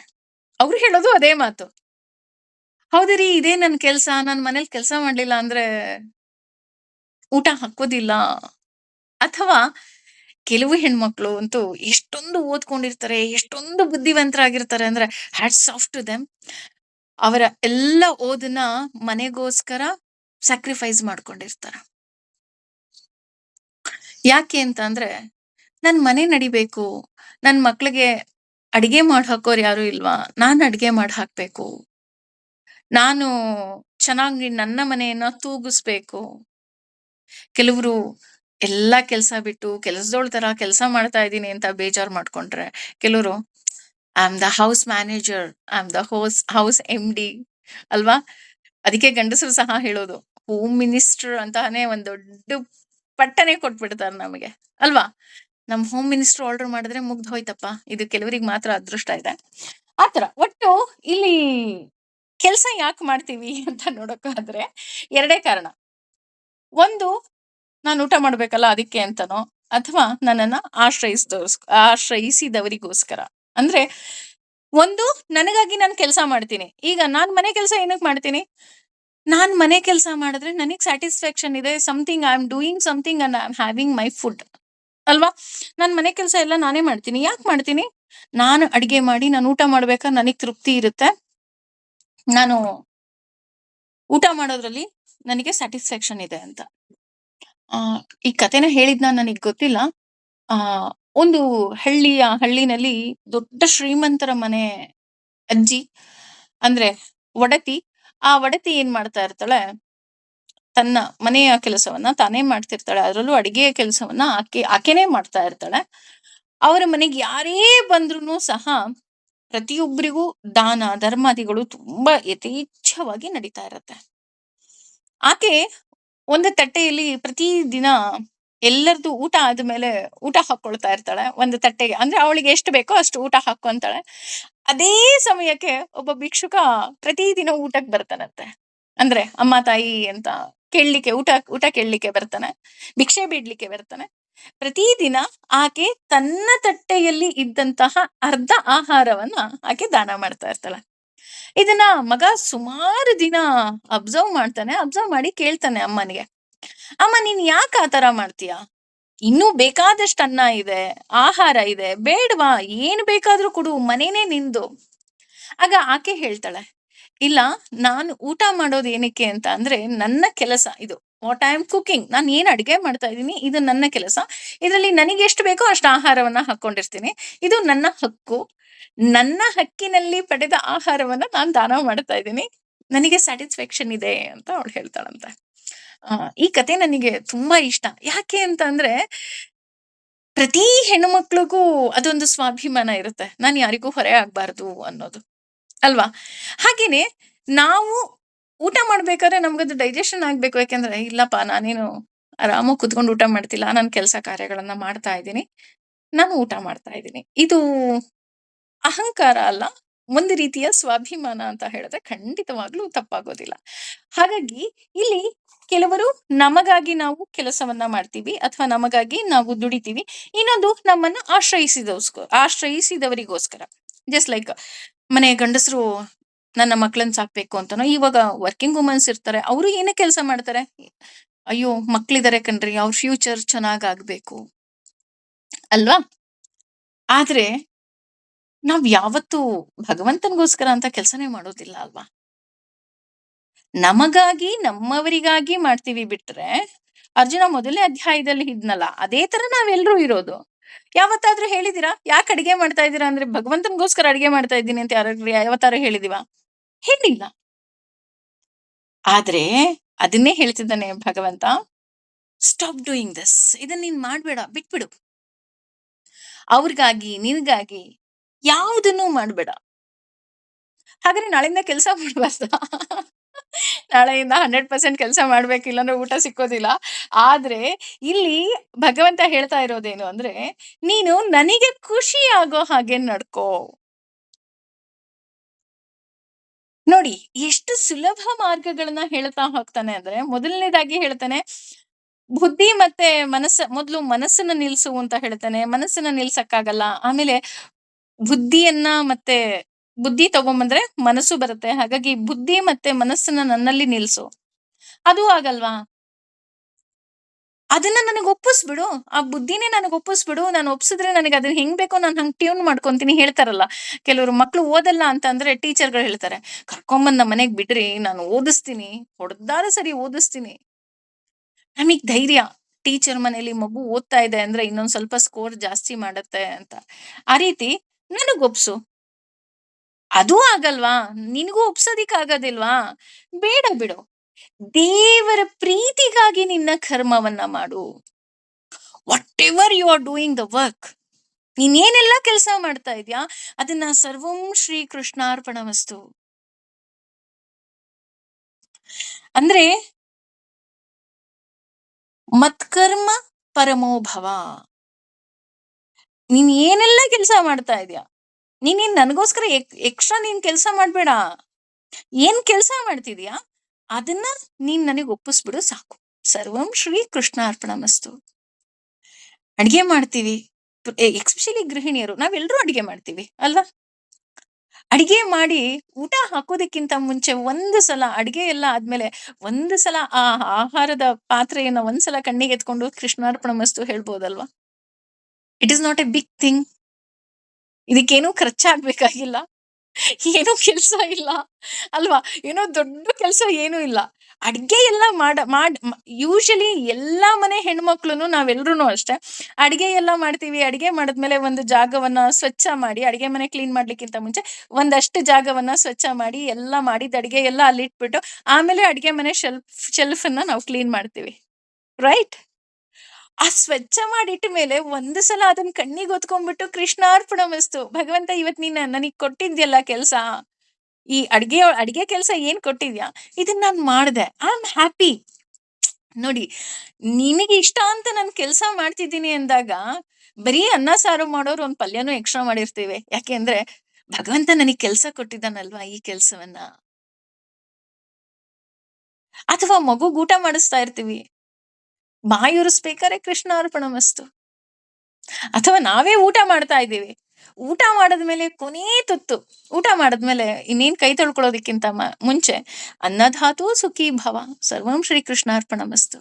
ಅವ್ರು ಹೇಳೋದು ಅದೇ ಮಾತು. ಹೌದು ರೀ, ಇದೇ ನನ್ ಕೆಲ್ಸ. ನಾನ್ ಮನೇಲಿ ಕೆಲ್ಸ ಮಾಡ್ಲಿಲ್ಲ ಅಂದ್ರೆ ಊಟ ಹಾಕೋದಿಲ್ಲ. ಅಥವಾ ಕೆಲವು ಹೆಣ್ಮಕ್ಳು ಅಂತೂ ಎಷ್ಟೊಂದು ಓದ್ಕೊಂಡಿರ್ತಾರೆ, ಎಷ್ಟೊಂದು ಬುದ್ಧಿವಂತರಾಗಿರ್ತಾರೆ ಅಂದ್ರೆ, ಹ್ಯಾಟ್ಸ್ ಆಫ್ ಟು ದೆಮ್. ಅವರ ಎಲ್ಲ ಓದನ್ನ ಮನೆಗೋಸ್ಕರ ಸ್ಯಾಕ್ರಿಫೈಸ್ ಮಾಡ್ಕೊಂಡಿರ್ತಾರೆ. ಯಾಕೆ ಅಂತ ಅಂದ್ರೆ, ನನ್ ಮನೆ ನಡಿಬೇಕು, ನನ್ ಮಕ್ಳಿಗೆ ಅಡಿಗೆ ಮಾಡ್ ಹಾಕೋರ್ ಯಾರು ಇಲ್ವಾ? ನಾನ್ ಅಡಿಗೆ ಮಾಡ್ ಹಾಕ್ಬೇಕು. ನಾನು ಚೆನ್ನಾಗಿ ನನ್ನ ಮನೆಯನ್ನ ತೂಗಿಸ್ಬೇಕು. ಕೆಲವ್ರು ಎಲ್ಲಾ ಕೆಲ್ಸ ಬಿಟ್ಟು ಕೆಲ್ಸದೋಳ್ ತರ ಕೆಲ್ಸ ಮಾಡ್ತಾ ಇದೀನಿ ಅಂತ ಬೇಜಾರ್ ಮಾಡ್ಕೊಂಡ್ರೆ, ಕೆಲವ್ರು I am the house manager, I am the house MD ಅಲ್ವಾ? ಅದಕ್ಕೆ ಗಂಡಸರು ಸಹ ಹೇಳೋದು, ಹೋಮ್ ಮಿನಿಸ್ಟರ್ ಅಂತಾನೆ ಒಂದ್ ದೊಡ್ಡ ಪಟ್ಟನೆ ಕೊಟ್ಬಿಡ್ತಾರೆ ನಮಗೆ. ಅಲ್ವಾ? ನಮ್ ಹೋಮ್ ಮಿನಿಸ್ಟರ್ ಆರ್ಡರ್ ಮಾಡಿದ್ರೆ ಮುಗ್ದ್ ಹೋಯ್ತಪ್ಪ. ಇದು ಕೆಲವರಿಗೆ ಮಾತ್ರ ಅದೃಷ್ಟ ಇದೆ. ಆತರ ಒಟ್ಟು ಇಲ್ಲಿ ಕೆಲ್ಸ ಯಾಕೆ ಮಾಡ್ತೀವಿ ಅಂತ ನೋಡೋಕಾದ್ರೆ ಎರಡೇ ಕಾರಣ. ಒಂದು, ನಾನು ಊಟ ಮಾಡ್ಬೇಕಲ್ಲ ಅದಕ್ಕೆ ಅಂತನೋ, ಅಥವಾ ನನ್ನನ್ನ ಆಶ್ರಯಿಸಿದವರಿಗೋಸ್ಕರ. ಅಂದ್ರೆ ಒಂದು, ನನಗಾಗಿ ನಾನು ಕೆಲ್ಸ ಮಾಡ್ತೀನಿ. ಈಗ ನಾನ್ ಮನೆ ಕೆಲ್ಸ ಏನಕ್ ಮಾಡ್ತೀನಿ? ನಾನ್ ಮನೆ ಕೆಲ್ಸ ಮಾಡಿದ್ರೆ ನನಗ್ ಸ್ಯಾಟಿಸ್ಫ್ಯಾಕ್ಷನ್ ಇದೆ. Something I am doing something and I am having my food. ಅಲ್ವಾ? ನಾನ್ ಮನೆ ಕೆಲ್ಸ ಎಲ್ಲ ನಾನೇ ಮಾಡ್ತೀನಿ. ಯಾಕ್ ಮಾಡ್ತೀನಿ? ನಾನು ಅಡಿಗೆ ಮಾಡಿ ನಾನು ಊಟ ಮಾಡ್ಬೇಕಾದ್ರೆ ನನಗ್ ತೃಪ್ತಿ ಇರುತ್ತೆ. ನಾನು ಊಟ ಮಾಡೋದ್ರಲ್ಲಿ ನನಗೆ ಸ್ಯಾಟಿಸ್ಫ್ಯಾಕ್ಷನ್ ಇದೆ ಅಂತ. ಈ ಕಥೆನ ಹೇಳಿದ್ನ ನನಗ್ ಗೊತ್ತಿಲ್ಲ. ಆ ಒಂದು ಹಳ್ಳಿನಲ್ಲಿ ದೊಡ್ಡ ಶ್ರೀಮಂತರ ಮನೆ ಅಜ್ಜಿ. ಅಂದ್ರೆ ಒಡತಿ, ಆ ಒಡತಿ ಏನ್ ಮಾಡ್ತಾ ಇರ್ತಾಳೆ, ತನ್ನ ಮನೆಯ ಕೆಲಸವನ್ನ ತಾನೇ ಮಾಡ್ತಿರ್ತಾಳೆ. ಅದರಲ್ಲೂ ಅಡಿಗೆಯ ಕೆಲಸವನ್ನ ಆಕೆನೇ ಮಾಡ್ತಾ ಇರ್ತಾಳೆ. ಅವರ ಮನೆಗೆ ಯಾರೇ ಬಂದ್ರೂ ಸಹ ಪ್ರತಿಯೊಬ್ಬರಿಗೂ ದಾನ ಧರ್ಮಾದಿಗಳು ತುಂಬಾ ಯಥೇಚ್ಛವಾಗಿ ನಡೀತಾ ಇರತ್ತೆ. ಆಕೆ ಒಂದು ತಟ್ಟೆಯಲ್ಲಿ ಪ್ರತಿದಿನ ಎಲ್ಲರದು ಊಟ ಆದ್ಮೇಲೆ ಊಟ ಹಾಕೊಳ್ತಾ ಇರ್ತಾಳೆ. ಒಂದು ತಟ್ಟೆಗೆ ಅಂದ್ರೆ ಅವಳಿಗೆ ಎಷ್ಟು ಬೇಕೋ ಅಷ್ಟು ಊಟ ಹಾಕೊಂತಾಳೆ. ಅದೇ ಸಮಯಕ್ಕೆ ಒಬ್ಬ ಭಿಕ್ಷುಕ ಪ್ರತಿದಿನ ಊಟಕ್ಕೆ ಬರ್ತಾನಂತೆ. ಅಂದ್ರೆ ಅಮ್ಮ ತಾಯಿ ಅಂತ ಕೇಳಲಿಕ್ಕೆ, ಊಟ ಕೇಳಲಿಕ್ಕೆ ಬರ್ತಾನೆ. ಭಿಕ್ಷೆ ಬೇಡ್ಲಿಕ್ಕೆ ಬರ್ತಾನೆ. ಪ್ರತಿದಿನ ಆಕೆ ತನ್ನ ತಟ್ಟೆಯಲ್ಲಿ ಇದ್ದಂತಹ ಅರ್ಧ ಆಹಾರವನ್ನ ಆಕೆ ದಾನ ಮಾಡ್ತಾ ಇರ್ತಾಳೆ. ಇದನ್ನ ಮಗ ಸುಮಾರು ದಿನ ಅಬ್ಸರ್ವ್ ಮಾಡ್ತಾನೆ. ಅಬ್ಸರ್ವ್ ಮಾಡಿ ಕೇಳ್ತಾನೆ ಅಮ್ಮನಿಗೆ, ಅಮ್ಮ ನೀನ್ ಯಾಕೆ ಆತರ ಮಾಡ್ತೀಯ? ಇನ್ನೂ ಬೇಕಾದಷ್ಟು ಅನ್ನ ಇದೆ, ಆಹಾರ ಇದೆ, ಬೇಡವಾ? ಏನ್ ಬೇಕಾದ್ರೂ ಕೊಡು, ಮನೇನೆ ನಿಂದು. ಆಗ ಆಕೆ ಹೇಳ್ತಾಳೆ, ಇಲ್ಲ, ನಾನು ಊಟ ಮಾಡೋದು ಏನಕ್ಕೆ ಅಂತ ಅಂದ್ರೆ ನನ್ನ ಕೆಲಸ ಇದು. ವಾಟ್ ಐ ಆಮ್ ಕುಕಿಂಗ್, ನಾನು ಏನ್ ಅಡಿಗೆ ಮಾಡ್ತಾ ಇದ್ದೀನಿ ಇದು ನನ್ನ ಕೆಲಸ. ಇದರಲ್ಲಿ ನನಗೆ ಎಷ್ಟು ಬೇಕೋ ಅಷ್ಟು ಆಹಾರವನ್ನ ಹಾಕೊಂಡಿರ್ತೀನಿ. ಇದು ನನ್ನ ಹಕ್ಕು. ನನ್ನ ಹಕ್ಕಿನಲ್ಲಿ ಪಡೆದ ಆಹಾರವನ್ನ ನಾನು ದಾನ ಮಾಡ್ತಾ ಇದ್ದೀನಿ. ನನಗೆ ಸ್ಯಾಟಿಸ್ಫ್ಯಾಕ್ಷನ್ ಇದೆ ಅಂತ ಅವಳು ಹೇಳ್ತಾಳಂತೆ. ಈ ಕತೆ ನನಗೆ ತುಂಬಾ ಇಷ್ಟ. ಯಾಕೆ ಅಂತ ಅಂದ್ರೆ ಪ್ರತಿ ಹೆಣ್ಣುಮಕ್ಳಿಗೂ ಅದೊಂದು ಸ್ವಾಭಿಮಾನ ಇರುತ್ತೆ. ನಾನು ಯಾರಿಗೂ ಹೊರೆ ಆಗ್ಬಾರ್ದು ಅನ್ನೋದು, ಅಲ್ವಾ? ಹಾಗೇನೆ ನಾವು ಊಟ ಮಾಡ್ಬೇಕಾದ್ರೆ ನಮ್ಗದು ಡೈಜೆಷನ್ ಆಗ್ಬೇಕು. ಯಾಕೆಂದ್ರೆ ಇಲ್ಲಪ್ಪ, ನಾನೇನು ಆರಾಮಾಗಿ ಕುತ್ಕೊಂಡು ಊಟ ಮಾಡ್ತಿಲ್ಲ, ನಾನು ಕೆಲಸ ಕಾರ್ಯಗಳನ್ನ ಮಾಡ್ತಾ ಇದ್ದೀನಿ, ನಾನು ಊಟ ಮಾಡ್ತಾ ಇದ್ದೀನಿ. ಇದು ಅಹಂಕಾರ ಅಲ್ಲ, ಒಂದು ರೀತಿಯ ಸ್ವಾಭಿಮಾನ ಅಂತ ಹೇಳಿದ್ರೆ ಖಂಡಿತವಾಗ್ಲೂ ತಪ್ಪಾಗೋದಿಲ್ಲ. ಹಾಗಾಗಿ ಇಲ್ಲಿ ಕೆಲವರು ನಮಗಾಗಿ ನಾವು ಕೆಲಸವನ್ನ ಮಾಡ್ತೀವಿ ಅಥವಾ ನಮಗಾಗಿ ನಾವು ದುಡಿತೀವಿ. ಇನ್ನೊಂದು ನಮ್ಮನ್ನ ಆಶ್ರಯಿಸಿದವರಿಗೋಸ್ಕರ. ಜಸ್ಟ್ ಲೈಕ್ ಮನೆ ಗಂಡಸರು ನನ್ನ ಮಕ್ಕಳನ್ನ ಸಾಕ್ಬೇಕು ಅಂತನೋ, ಇವಾಗ ವರ್ಕಿಂಗ್ ವುಮೆನ್ಸ್ ಇರ್ತಾರೆ, ಅವರು ಏನೇ ಕೆಲಸ ಮಾಡ್ತಾರೆ, ಅಯ್ಯೋ ಮಕ್ಳಿದಾರೆ ಕಣ್ರಿ, ಅವ್ರ ಫ್ಯೂಚರ್ ಚೆನ್ನಾಗಾಗ್ಬೇಕು ಅಲ್ವಾ? ಆದ್ರೆ ನಾವ್ ಯಾವತ್ತೂ ಭಗವಂತನಿಗೋಸ್ಕರ ಅಂತ ಕೆಲಸನೇ ಮಾಡೋದಿಲ್ಲ ಅಲ್ವಾ? ನಮಗಾಗಿ ನಮ್ಮವರಿಗಾಗಿ ಮಾಡ್ತೀವಿ ಬಿಟ್ರೆ, ಅರ್ಜುನ ಮೊದಲನೇ ಅಧ್ಯಾಯದಲ್ಲಿ ಇದ್ನಲ್ಲ, ಅದೇ ತರ ನಾವೆಲ್ಲರೂ ಇರೋದು. ಯಾವತ್ತಾದ್ರೂ ಹೇಳಿದೀರಾ ಯಾಕೆ ಅಡಿಗೆ ಮಾಡ್ತಾ ಇದ್ದೀರಾ ಅಂದ್ರೆ ಭಗವಂತನಿಗೋಸ್ಕರ ಅಡಿಗೆ ಮಾಡ್ತಾ ಇದ್ದೀನಿ ಅಂತ ಯಾರಾದ್ರೂ ಯಾವತ್ತಾರು ಹೇಳಿದೀವಾ? ಹೇಳಿಲ್ಲ. ಆದ್ರೆ ಅದನ್ನೇ ಹೇಳ್ತಿದ್ದಾನೆ ಭಗವಂತ, ಸ್ಟಾಪ್ ಡೂಯಿಂಗ್ ದಿಸ್, ಇದನ್ನ ನೀನ್ ಮಾಡ್ಬೇಡ, ಬಿಟ್ಬಿಡು. ಅವ್ರಿಗಾಗಿ ನಿನ್ಗಾಗಿ ಯಾವುದನ್ನು ಮಾಡ್ಬೇಡ. ಹಾಗಾದ್ರೆ ನಾಳೆಯಿಂದ ಕೆಲಸ ಮಾಡ್ಬಾರ್ದಾ? ನಾಳೆಯಿಂದ 100% ಕೆಲಸ ಮಾಡ್ಬೇಕು, ಇಲ್ಲಾಂದ್ರೆ ಊಟ ಸಿಕ್ಕೋದಿಲ್ಲ. ಆದ್ರೆ ಇಲ್ಲಿ ಭಗವಂತ ಹೇಳ್ತಾ ಇರೋದೇನು ಅಂದ್ರೆ, ನೀನು ನನಗೆ ಖುಷಿ ಆಗೋ ಹಾಗೆ ನಡ್ಕೋ. ನೋಡಿ ಎಷ್ಟು ಸುಲಭ ಮಾರ್ಗಗಳನ್ನ ಹೇಳ್ತಾ ಹೋಗ್ತಾನೆ ಅಂದ್ರೆ, ಮೊದಲನೇದಾಗಿ ಹೇಳ್ತಾನೆ ಬುದ್ಧಿ ಮತ್ತೆ ಮೊದಲು ಮನಸ್ಸನ್ನ ನಿಲ್ಸು ಅಂತ ಹೇಳ್ತಾನೆ. ಮನಸ್ಸನ್ನ ನಿಲ್ಸಕ್ಕಾಗಲ್ಲ. ಆಮೇಲೆ ಬುದ್ಧಿಯನ್ನ ಮತ್ತೆ ಬುದ್ಧಿ ತಗೊಂಬಂದ್ರೆ ಮನಸ್ಸು ಬರುತ್ತೆ. ಹಾಗಾಗಿ ಬುದ್ಧಿ ಮತ್ತೆ ಮನಸ್ಸನ್ನ ನನ್ನಲ್ಲಿ ನಿಲ್ಸು. ಅದು ಆಗಲ್ವಾ? ಅದನ್ನ ನನಗ್ ಒಪ್ಪಿಸ್ಬಿಡು. ಆ ಬುದ್ಧಿನೇ ನನಗ್ ಒಪ್ಪಿಸ್ಬಿಡು. ನಾನು ಒಪ್ಸಿದ್ರೆ ನನಗೆ ಅದನ್ನ ಹೆಂಗ್ ಬೇಕೋ ನಾನು ಹಂಗ್ ಟ್ಯೂನ್ ಮಾಡ್ಕೊಂತೀನಿ ಹೇಳ್ತಾರಲ್ಲ. ಕೆಲವರು ಮಕ್ಳು ಓದಲ್ಲ ಅಂತ ಅಂದ್ರೆ ಟೀಚರ್‌ಗಳು ಹೇಳ್ತಾರೆ, ಕರ್ಕೊಂಬಂದ್ ನಮ್ಮ ಮನೆಗ್ ಬಿಡ್ರಿ, ನಾನು ಓದಿಸ್ತೀನಿ. ಹೊಡ್ದಾರು ಸರಿ ಓದಿಸ್ತೀನಿ. ನಮಿಗ್ ಧೈರ್ಯ. ಟೀಚರ್ ಮನೇಲಿ ಮಗು ಓದ್ತಾ ಇದೆ ಅಂದ್ರೆ ಇನ್ನೊಂದ್ ಸ್ವಲ್ಪ ಸ್ಕೋರ್ ಜಾಸ್ತಿ ಮಾಡತ್ತೆ ಅಂತ. ಆ ರೀತಿ ನನಗ್ ಒಪ್ಸು. ಅದೂ ಆಗಲ್ವಾ? ನಿನಗೂ ಒಪ್ಸೋದಿಕ್ ಆಗೋದಿಲ್ವಾ? ಬೇಡ ಬಿಡು. ದೇವರ ಪ್ರೀತಿಗಾಗಿ ನಿನ್ನ ಕರ್ಮವನ್ನ ಮಾಡು. Whatever you are doing the work. ನೀನ್ ಏನೆಲ್ಲ ಕೆಲಸ ಮಾಡ್ತಾ ಇದ್ಯಾ, ಅದನ್ನ ಸರ್ವಂ ಶ್ರೀ ಕೃಷ್ಣಾರ್ಪಣಮಸ್ತು. ಅಂದ್ರೆ ಮತ್ಕರ್ಮ ಪರಮೋ ಭವ. ನೀನ್ ಏನೆಲ್ಲ ಕೆಲಸ ಮಾಡ್ತಾ ಇದ್ಯಾ, ನೀನೇನ್ ನನಗೋಸ್ಕರ ಎಕ್ಸ್ಟ್ರಾ ನೀನ್ ಕೆಲಸ ಮಾಡ್ಬೇಡ. ಏನ್ ಕೆಲಸ ಮಾಡ್ತಿದ್ಯಾ ಅದನ್ನ ನೀನ್ ನನಗ್ ಒಪ್ಪಿಸ್ಬಿಡು ಸಾಕು. ಸರ್ವಂ ಶ್ರೀ ಕೃಷ್ಣಾರ್ಪಣಮಸ್ತು. ಅಡಿಗೆ ಮಾಡ್ತೀವಿ, ಎಸ್ಪೆಷಲಿ ಗೃಹಿಣಿಯರು ನಾವೆಲ್ಲರೂ ಅಡಿಗೆ ಮಾಡ್ತೀವಿ ಅಲ್ವಾ? ಅಡಿಗೆ ಮಾಡಿ ಊಟ ಹಾಕೋದಕ್ಕಿಂತ ಮುಂಚೆ ಒಂದು ಸಲ ಅಡಿಗೆ ಎಲ್ಲ ಆದ್ಮೇಲೆ ಒಂದು ಸಲ ಆ ಆಹಾರದ ಪಾತ್ರೆಯನ್ನ ಒಂದ್ಸಲ ಕಣ್ಣಿಗೆ ಎತ್ಕೊಂಡು ಕೃಷ್ಣಾರ್ಪಣಮಸ್ತು ಹೇಳ್ಬೋದಲ್ವಾ? It is not a big thing. ಇದಕ್ಕೇನೂ ಖರ್ಚಾಗ್ಬೇಕಾಗಿಲ್ಲ. ಏನೂ ಕೆಲ್ಸ ಇಲ್ಲ ಅಲ್ವಾ? ಏನೋ ದೊಡ್ಡ ಕೆಲ್ಸ ಏನೂ ಇಲ್ಲ. ಅಡ್ಗೆ ಎಲ್ಲ ಯೂಶಲಿ ಎಲ್ಲಾ ಮನೆ ಹೆಣ್ಮಕ್ಳುನು ನಾವೆಲ್ರೂ ಅಷ್ಟೇ ಅಡ್ಗೆ ಎಲ್ಲ ಮಾಡ್ತೀವಿ. ಅಡ್ಗೆ ಮಾಡಿದ್ಮೇಲೆ ಒಂದು ಜಾಗವನ್ನ ಸ್ವಚ್ಛ ಮಾಡಿ, ಅಡ್ಗೆ ಮನೆ ಕ್ಲೀನ್ ಮಾಡ್ಲಿಕ್ಕಿಂತ ಮುಂಚೆ ಒಂದಷ್ಟು ಜಾಗವನ್ನ ಸ್ವಚ್ಛ ಮಾಡಿ, ಎಲ್ಲ ಮಾಡಿದ ಅಡ್ಗೆ ಎಲ್ಲ ಅಲ್ಲಿ ಇಟ್ಬಿಟ್ಟು ಆಮೇಲೆ ಅಡ್ಗೆ ಮನೆ ಶೆಲ್ಫ್ ಅನ್ನ ನಾವು ಕ್ಲೀನ್ ಮಾಡ್ತೀವಿ. ರೈಟ್? ಆ ಸ್ವಚ್ಛ ಮಾಡಿಟ್ಟ ಮೇಲೆ ಒಂದು ಸಲ ಅದನ್ನ ಕಣ್ಣಿಗೆ ಹೊತ್ಕೊಂಡ್ಬಿಟ್ಟು ಕೃಷ್ಣಾರ್ಪಣಮಸ್ತು. ಭಗವಂತ ಇವತ್ ನೀನ್ ನನಗ್ ಕೊಟ್ಟಿದ್ಯಲ್ಲ ಕೆಲ್ಸ, ಈ ಅಡ್ಗೆ ಕೆಲ್ಸ ಏನ್ ಕೊಟ್ಟಿದ್ಯಾ, ಇದನ್ನ ನಾನ್ ಮಾಡ್ದೆ. I am happy. ನೋಡಿ, ನಿನಗೆ ಇಷ್ಟ ಅಂತ ನಾನ್ ಕೆಲ್ಸ ಮಾಡ್ತಿದ್ದೀನಿ ಅಂದಾಗ, ಬರೀ ಅನ್ನ ಸಾರು ಮಾಡೋರು ಒಂದ್ ಪಲ್ಯನೂ ಎಕ್ಸ್ಟ್ರಾ ಮಾಡಿರ್ತೀವಿ. ಯಾಕೆಂದ್ರೆ ಭಗವಂತ ನನಗ್ ಕೆಲ್ಸ ಕೊಟ್ಟಿದ್ದಾನಲ್ವಾ ಈ ಕೆಲ್ಸವನ್ನ. ಅಥವಾ ಮಗುಗ್ ಊಟ ಮಾಡಿಸ್ತಾ ಇರ್ತೀವಿ, ಬಾಯಿ ಉರಿಸ್ಬೇಕಾದ್ರೆ ಕೃಷ್ಣಾರ್ಪಣಮಸ್ತು. ಅಥವಾ ನಾವೇ ಊಟ ಮಾಡ್ತಾ ಇದ್ದೀವಿ, ಊಟ ಮಾಡದ್ಮೇಲೆ ಕೊನೇ ತುತ್ತು ಊಟ ಮಾಡದ್ಮೇಲೆ ಇನ್ನೇನ್ ಕೈ ತೊಳ್ಕೊಳ್ಳೋದಕ್ಕಿಂತ ಮುಂಚೆ ಅನ್ನಧಾತು ಸುಖೀ ಭವ ಸರ್ವಂ ಶ್ರೀ ಕೃಷ್ಣಾರ್ಪಣಮಸ್ತು.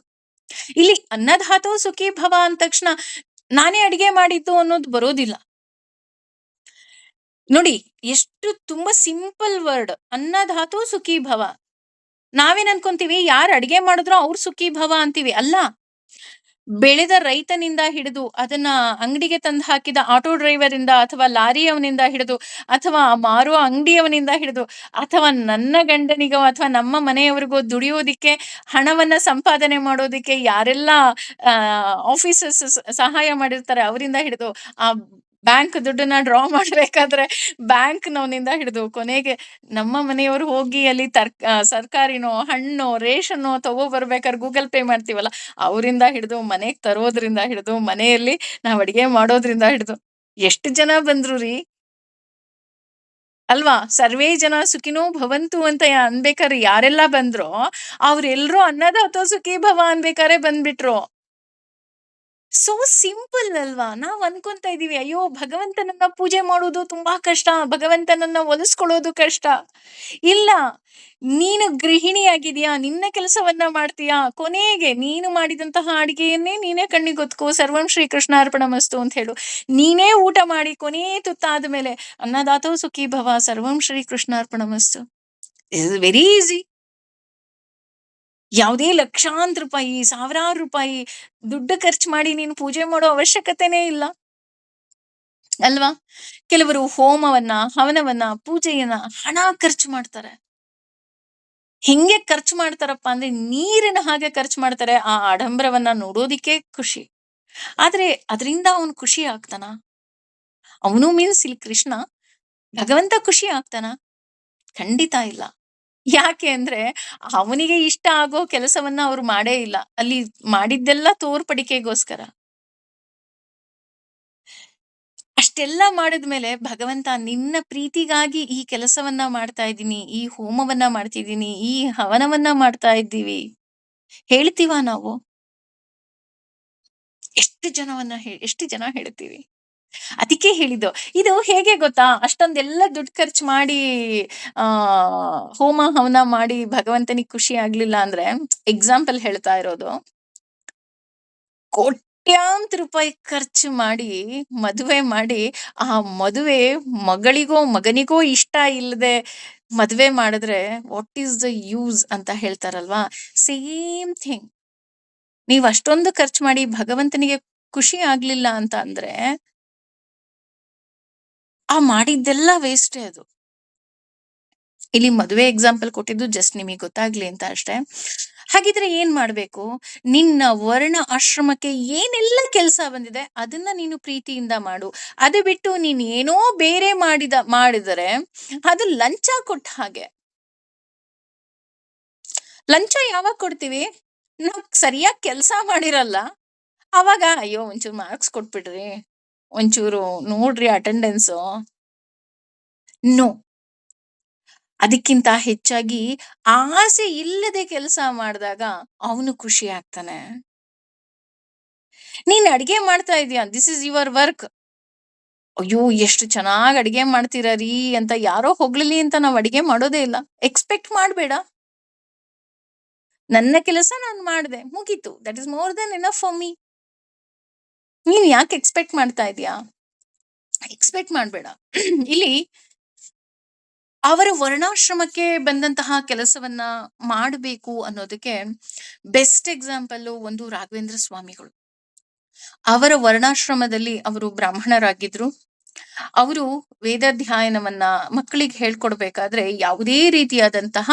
ಇಲ್ಲಿ ಅನ್ನಧಾತು ಸುಖೀ ಭವ ಅಂದ ತಕ್ಷಣ ನಾನೇ ಅಡಿಗೆ ಮಾಡಿದ್ದು ಅನ್ನೋದು ಬರೋದಿಲ್ಲ. ನೋಡಿ, ಎಷ್ಟು ತುಂಬಾ ಸಿಂಪಲ್ ವರ್ಡ್, ಅನ್ನಧಾತು ಸುಖೀ ಭವ. ನಾವೇನ್ ಅನ್ಕೊಂತೀವಿ, ಯಾರು ಅಡಿಗೆ ಮಾಡಿದ್ರು ಅವ್ರು ಸುಖೀ ಭವ ಅಂತೀವಿ. ಅಲ್ಲ, ಬೆಳೆದ ರೈತನಿಂದ ಹಿಡಿದು ಅದನ್ನ ಅಂಗಡಿಗೆ ತಂದು ಹಾಕಿದ ಆಟೋ ಡ್ರೈವರ್ ಇಂದ, ಅಥವಾ ಲಾರಿಯವನಿಂದ ಹಿಡಿದು, ಅಥವಾ ಮಾರುವ ಅಂಗಡಿಯವನಿಂದ ಹಿಡಿದು, ಅಥವಾ ನನ್ನ ಗಂಡನಿಗೋ ಅಥವಾ ನಮ್ಮ ಮನೆಯವರಿಗೋ ದುಡಿಯೋದಿಕ್ಕೆ ಹಣವನ್ನ ಸಂಪಾದನೆ ಮಾಡೋದಿಕ್ಕೆ ಯಾರೆಲ್ಲ ಆಫೀಸರ್ಸ್ ಸಹಾಯ ಮಾಡಿರ್ತಾರೆ ಅವರಿಂದ ಹಿಡಿದು, ಆ ಬ್ಯಾಂಕ್ ದುಡ್ಡನ್ನ ಡ್ರಾ ಮಾಡ್ಬೇಕಾದ್ರೆ ಬ್ಯಾಂಕ್ ನವನಿಂದ ಹಿಡಿದು, ಕೊನೆಗೆ ನಮ್ಮ ಮನೆಯವರು ಹೋಗಿ ಅಲ್ಲಿ ಸರ್ಕಾರಿನೋ ಹಣ್ಣು ರೇಷನ್ನು ತಗೋ ಬರ್ಬೇಕಾದ್ರೆ ಗೂಗಲ್ ಪೇ ಮಾಡ್ತೀವಲ್ಲ, ಅವರಿಂದ ಹಿಡಿದು ಮನೆಗ್ ತರೋದ್ರಿಂದ ಹಿಡಿದು, ಮನೆಯಲ್ಲಿ ನಾವ್ ಅಡಿಗೆ ಮಾಡೋದ್ರಿಂದ ಹಿಡಿದು ಎಷ್ಟು ಜನ ಬಂದ್ರು ರೀ ಅಲ್ವಾ? ಸರ್ವೇ ಜನ ಸುಖಿನೋ ಭವಂತು ಅಂತ ಅನ್ಬೇಕಾದ್ರೆ ಯಾರೆಲ್ಲ ಬಂದ್ರೋ ಅವ್ರೆಲ್ರೂ ಅನ್ನದಾತೋ ಸುಖೀ ಭವ ಅನ್ಬೇಕಾರೆ ಬಂದ್ಬಿಟ್ರು. ಸೋ ಸಿಂಪಲ್ ಅಲ್ವಾ? ನಾವ್ ಅನ್ಕೊಂತ ಇದೀವಿ, ಅಯ್ಯೋ ಭಗವಂತನನ್ನ ಪೂಜೆ ಮಾಡೋದು ತುಂಬಾ ಕಷ್ಟ, ಭಗವಂತನನ್ನ ಒಲಿಸ್ಕೊಳ್ಳೋದು ಕಷ್ಟ. ಇಲ್ಲ, ನೀನು ಗೃಹಿಣಿಯಾಗಿದ್ಯಾ, ನಿನ್ನ ಕೆಲಸವನ್ನ ಮಾಡ್ತೀಯಾ, ಕೊನೆಗೆ ನೀನು ಮಾಡಿದಂತಹ ಅಡಿಗೆಯನ್ನೇ ನೀನೇ ಕಣ್ಣಿಗೊತ್ಕೋ, ಸರ್ವಂ ಶ್ರೀ ಕೃಷ್ಣಾರ್ಪಣಮಸ್ತು ಅಂತ ಹೇಳು. ನೀನೇ ಊಟ ಮಾಡಿ ಕೊನೇ ತುತ್ತಾದ ಮೇಲೆ ಅನ್ನದಾತೋ ಸುಖೀ ಭವ ಸರ್ವಂ ಶ್ರೀ ಕೃಷ್ಣಾರ್ಪಣಮಸ್ತು. Is very easy. ಯಾವುದೇ ಲಕ್ಷಾಂತರ ರೂಪಾಯಿ, ಸಾವಿರಾರು ರೂಪಾಯಿ ದುಡ್ಡು ಖರ್ಚು ಮಾಡಿ ನೀನು ಪೂಜೆ ಮಾಡೋ ಅವಶ್ಯಕತೆನೇ ಇಲ್ಲ ಅಲ್ವಾ? ಕೆಲವರು ಹೋಮವನ್ನ, ಹವನವನ್ನ, ಪೂಜೆಯನ್ನ ಹಣ ಖರ್ಚು ಮಾಡ್ತಾರೆ. ಹೆಂಗೆ ಖರ್ಚು ಮಾಡ್ತಾರಪ್ಪ ಅಂದ್ರೆ ನೀರಿನ ಹಾಗೆ ಖರ್ಚು ಮಾಡ್ತಾರೆ. ಆ ಆಡಂಬರವನ್ನ ನೋಡೋದಿಕ್ಕೆ ಖುಷಿ. ಆದ್ರೆ ಅದರಿಂದ ಅವನು ಖುಷಿ ಆಗ್ತಾನ? ಅವನು ಮೀನ್ಸ್ ಇಲ್ಲಿ ಕೃಷ್ಣ, ಭಗವಂತ ಖುಷಿ ಆಗ್ತಾನ? ಖಂಡಿತ ಇಲ್ಲ. ಯಾಕೆ ಅಂದ್ರೆ ಅವನಿಗೆ ಇಷ್ಟ ಆಗೋ ಕೆಲಸವನ್ನ ಅವ್ರು ಮಾಡೇ ಇಲ್ಲ. ಅಲ್ಲಿ ಮಾಡಿದ್ದೆಲ್ಲ ತೋರ್ಪಡಿಕೆಗೋಸ್ಕರ. ಅಷ್ಟೆಲ್ಲ ಮಾಡಿದ್ಮೇಲೆ ಭಗವಂತ ನಿನ್ನ ಪ್ರೀತಿಗಾಗಿ ಈ ಕೆಲಸವನ್ನ ಮಾಡ್ತಾ ಇದ್ದೀನಿ, ಈ ಹೋಮವನ್ನ ಮಾಡ್ತಿದ್ದೀನಿ, ಈ ಹವನವನ್ನ ಮಾಡ್ತಾ ಇದ್ದೀವಿ. ಹೇಳ್ತೀವ ನಾವು? ಎಷ್ಟು ಜನ ಹೇಳ್ತೀವಿ? ಅದಕ್ಕೆ ಹೇಳಿದ್ದು. ಇದು ಹೇಗೆ ಗೊತ್ತಾ? ಅಷ್ಟೊಂದೆಲ್ಲ ದುಡ್ಡು ಖರ್ಚು ಮಾಡಿ ಆ ಹೋಮ ಹವನ ಮಾಡಿ ಭಗವಂತನಿಗೆ ಖುಷಿ ಆಗ್ಲಿಲ್ಲ ಅಂದ್ರೆ, ಎಕ್ಸಾಂಪಲ್ ಹೇಳ್ತಾ ಇರೋದು, ಕೋಟ್ಯಾಂತರ ರೂಪಾಯಿ ಖರ್ಚು ಮಾಡಿ ಮದುವೆ ಮಾಡಿ, ಆ ಮದುವೆ ಮಗಳಿಗೋ ಮಗನಿಗೋ ಇಷ್ಟ ಇಲ್ಲದೆ ಮದುವೆ ಮಾಡಿದ್ರೆ ವಾಟ್ ಈಸ್ ದ ಯೂಸ್ ಅಂತ ಹೇಳ್ತಾರಲ್ವಾ? Same thing. ನೀವ್ ಅಷ್ಟೊಂದು ಖರ್ಚು ಮಾಡಿ ಭಗವಂತನಿಗೆ ಖುಷಿ ಆಗ್ಲಿಲ್ಲ ಅಂತ ಅಂದ್ರೆ ಆ ಮಾಡಿದ್ದೆಲ್ಲ ವೇಸ್ಟೇ ಅದು. ಇಲ್ಲಿ ಮದುವೆ ಎಕ್ಸಾಂಪಲ್ ಕೊಟ್ಟಿದ್ದು ಜಸ್ಟ್ ನಿಮಗೆ ಗೊತ್ತಾಗ್ಲಿ ಅಂತ ಅಷ್ಟೇ. ಹಾಗಿದ್ರೆ ಏನ್ ಮಾಡ್ಬೇಕು? ನಿನ್ನ ವರ್ಣ ಆಶ್ರಮಕ್ಕೆ ಏನೆಲ್ಲ ಕೆಲಸ ಬಂದಿದೆ ಅದನ್ನ ನೀನು ಪ್ರೀತಿಯಿಂದ ಮಾಡು. ಅದು ಬಿಟ್ಟು ನೀನ್ ಏನೋ ಬೇರೆ ಮಾಡಿದರೆ ಅದು ಲಂಚ ಕೊಟ್ಟ ಹಾಗೆ. ಲಂಚ ಯಾವಾಗ ಕೊಡ್ತೀವಿ? ನಾವ್ ಸರಿಯಾಗಿ ಕೆಲಸ ಮಾಡಿರಲ್ಲ, ಅವಾಗ ಅಯ್ಯೋ ಒಂಚೂರು ಮಾರ್ಕ್ಸ್ ಕೊಟ್ಬಿಡ್ರಿ, ಒಂಚೂರು ನೋಡ್ರಿ ಅಟೆಂಡೆನ್ಸ್. ನೋ, ಅದಕ್ಕಿಂತ ಹೆಚ್ಚಾಗಿ ಆಸೆ ಇಲ್ಲದೆ ಕೆಲಸ ಮಾಡಿದಾಗ ಅವನು ಖುಷಿ ಆಗ್ತಾನೆ. ನೀನ್ ಅಡ್ಗೆ ಮಾಡ್ತಾ ಇದೀಯ, ದಿಸ್ ಇಸ್ ಯುವರ್ ವರ್ಕ್. ಅಯ್ಯೋ ಎಷ್ಟು ಚೆನ್ನಾಗ್ ಅಡ್ಗೆ ಮಾಡ್ತೀರ ರೀ ಅಂತ ಯಾರೋ ಹೊಗ್ಲಿ ಅಂತ ನಾವ್ ಅಡ್ಗೆ ಮಾಡೋದೇ ಇಲ್ಲ. ಎಕ್ಸ್ಪೆಕ್ಟ್ ಮಾಡ್ಬೇಡ. ನನ್ನ ಕೆಲಸ ನಾನ್ ಮಾಡ್ದೆ, ಮುಗೀತು. That is more than enough for me. ನೀನ್ ಯಾಕೆ ಎಕ್ಸ್ಪೆಕ್ಟ್ ಮಾಡ್ತಾ ಇದೀಯಾ? ಎಕ್ಸ್ಪೆಕ್ಟ್ ಮಾಡ್ಬೇಡ. ಇಲ್ಲಿ ಅವರ ವರ್ಣಾಶ್ರಮಕ್ಕೆ ಬಂದಂತಹ ಕೆಲಸವನ್ನ ಮಾಡಬೇಕು ಅನ್ನೋದಕ್ಕೆ ಬೆಸ್ಟ್ ಎಕ್ಸಾಂಪಲ್ ಒಂದು ರಾಘವೇಂದ್ರ ಸ್ವಾಮಿಗಳು. ಅವರ ವರ್ಣಾಶ್ರಮದಲ್ಲಿ ಅವರು ಬ್ರಾಹ್ಮಣರಾಗಿದ್ರು. ಅವರು ವೇದಾಧ್ಯಯನವನ್ನ ಮಕ್ಕಳಿಗೆ ಹೇಳ್ಕೊಡ್ಬೇಕಾದ್ರೆ ಯಾವುದೇ ರೀತಿಯಾದಂತಹ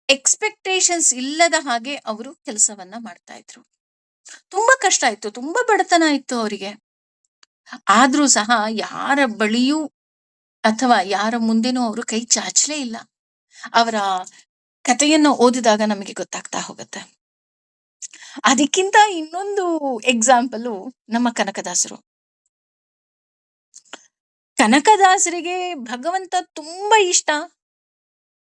ಎಕ್ಸ್ಪೆಕ್ಟೇಷನ್ಸ್ ಇಲ್ಲದ ಹಾಗೆ ಅವರು ಕೆಲಸವನ್ನ ಮಾಡ್ತಾ ಇದ್ರು. ತುಂಬಾ ಕಷ್ಟ ಇತ್ತು, ತುಂಬಾ ಬಡತನ ಇತ್ತು ಅವರಿಗೆ. ಆದ್ರೂ ಸಹ ಯಾರ ಬಳಿಯೂ ಅಥವಾ ಯಾರ ಮುಂದೆನೂ ಅವರು ಕೈ ಚಾಚಲೇ ಇಲ್ಲ. ಅವರ ಕಥೆಯನ್ನು ಓದಿದಾಗ ನಮಗೆ ಗೊತ್ತಾಗ್ತಾ ಹೋಗುತ್ತೆ. ಅದಕ್ಕಿಂತ ಇನ್ನೊಂದು ಎಕ್ಸಾಂಪಲ್ ನಮ್ಮ ಕನಕದಾಸರು. ಕನಕದಾಸರಿಗೆ ಭಗವಂತ ತುಂಬಾ ಇಷ್ಟ.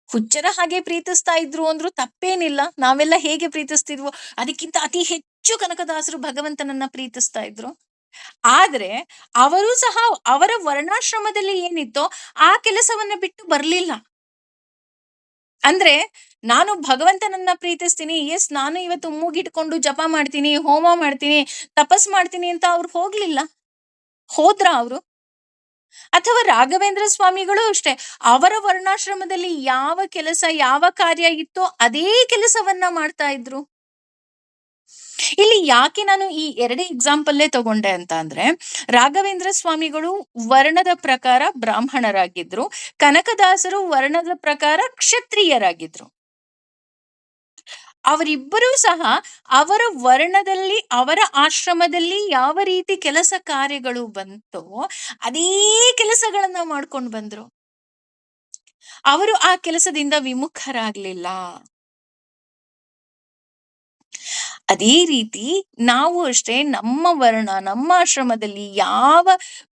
ಹುಚ್ಚರ ಹಾಗೆ ಪ್ರೀತಿಸ್ತಾ ಇದ್ರು ಅಂದ್ರು ತಪ್ಪೇನಿಲ್ಲ. ನಾವೆಲ್ಲ ಹೇಗೆ ಪ್ರೀತಿಸ್ತಿದ್ವೋ ಅದಕ್ಕಿಂತ ಅತಿ ಹೆಚ್ಚು ಕನಕದಾಸರು ಭಗವಂತನನ್ನ ಪ್ರೀತಿಸ್ತಾ ಇದ್ರು. ಆದ್ರೆ ಅವರು ಸಹ ಅವರ ವರ್ಣಾಶ್ರಮದಲ್ಲಿ ಏನಿತ್ತೋ ಆ ಕೆಲಸವನ್ನ ಬಿಟ್ಟು ಬರ್ಲಿಲ್ಲ. ಅಂದ್ರೆ ನಾನು ಭಗವಂತನನ್ನ ಪ್ರೀತಿಸ್ತೀನಿ, ಎಸ್ ನಾನು ಇವತ್ತು ಮೂಗಿಟ್ಕೊಂಡು ಜಪ ಮಾಡ್ತೀನಿ, ಹೋಮ ಮಾಡ್ತೀನಿ, ತಪಸ್ ಮಾಡ್ತೀನಿ ಅಂತ ಅವ್ರು ಹೋಗ್ಲಿಲ್ಲ. ಹೋದ್ರ ಅವರು? ಅಥವಾ ರಾಘವೇಂದ್ರ ಸ್ವಾಮಿಗಳು ಅಷ್ಟೇ, ಅವರ ವರ್ಣಾಶ್ರಮದಲ್ಲಿ ಯಾವ ಕೆಲಸ ಯಾವ ಕಾರ್ಯ ಇತ್ತೋ ಅದೇ ಕೆಲಸವನ್ನ ಮಾಡ್ತಾ ಇದ್ರು. ಇಲ್ಲಿ ಯಾಕೆ ನಾನು ಈ ಎರಡೇ ಎಕ್ಸಾಂಪಲ್ಲೇ ತಗೊಂಡೆ ಅಂತ ಅಂದ್ರೆ, ರಾಘವೇಂದ್ರ ಸ್ವಾಮಿಗಳು ವರ್ಣದ ಪ್ರಕಾರ ಬ್ರಾಹ್ಮಣರಾಗಿದ್ರು, ಕನಕದಾಸರು ವರ್ಣದ ಪ್ರಕಾರ ಕ್ಷತ್ರಿಯರಾಗಿದ್ರು. ಅವರಿಬ್ಬರೂ ಸಹ ಅವರ ವರ್ಣದಲ್ಲಿ ಅವರ ಆಶ್ರಮದಲ್ಲಿ ಯಾವ ರೀತಿ ಕೆಲಸ ಕಾರ್ಯಗಳು ಬಂತೋ ಅದೇ ಕೆಲಸಗಳನ್ನ ಮಾಡ್ಕೊಂಡು ಬಂದ್ರು. ಅವರು ಆ ಕೆಲಸದಿಂದ ವಿಮುಖರಾಗ್ಲಿಲ್ಲ. ಅದೇ ರೀತಿ ನಾವು ಅಷ್ಟೇ ನಮ್ಮ ವರ್ಣ ನಮ್ಮ ಆಶ್ರಮದಲ್ಲಿ ಯಾವ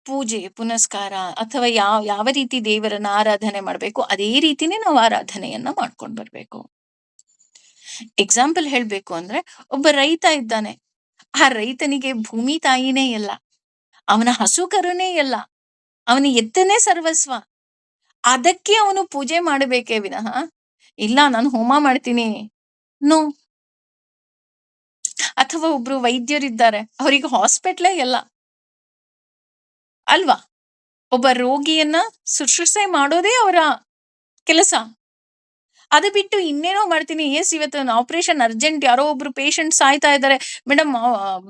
ಪೂಜೆ ಪುನಸ್ಕಾರ ಅಥವಾ ಯಾವ ರೀತಿ ದೇವರನ್ನ ಆರಾಧನೆ ಮಾಡ್ಬೇಕು ಅದೇ ರೀತಿನೇ ನಾವು ಆರಾಧನೆಯನ್ನ ಮಾಡ್ಕೊಂಡು ಬರ್ಬೇಕು. ಎಕ್ಸಾಂಪಲ್ ಹೇಳ್ಬೇಕು ಅಂದ್ರೆ, ಒಬ್ಬ ರೈತ ಇದ್ದಾನೆ. ಆ ರೈತನಿಗೆ ಭೂಮಿ ತಾಯಿನೇ ಎಲ್ಲ, ಅವನ ಹಸು ಕರುನೇ ಎಲ್ಲ, ಅವನ ಎತ್ತನೇ ಸರ್ವಸ್ವ. ಅದಕ್ಕೆ ಅವನು ಪೂಜೆ ಮಾಡಬೇಕೇ ವಿನಃ ಇಲ್ಲ ನಾನು ಹೋಮ ಮಾಡ್ತೀನಿ ನೋ. ಅಥವಾ ಒಬ್ರು ವೈದ್ಯರಿದ್ದಾರೆ, ಅವರಿಗೆ ಹಾಸ್ಪಿಟ್ಲೇ ಎಲ್ಲ ಅಲ್ವಾ? ಒಬ್ಬ ರೋಗಿಯನ್ನ ಶುಶ್ರೂಷೆ ಮಾಡೋದೇ ಅವರ ಕೆಲಸ. ಅದು ಬಿಟ್ಟು ಇನ್ನೇನೋ ಮಾಡ್ತೀನಿ, ಎಸ್ ಇವತ್ತು ಆಪರೇಷನ್ ಅರ್ಜೆಂಟ್, ಯಾರೋ ಒಬ್ರು ಪೇಷಂಟ್ ಸಾಯ್ತಾ ಇದ್ದಾರೆ, ಮೇಡಮ್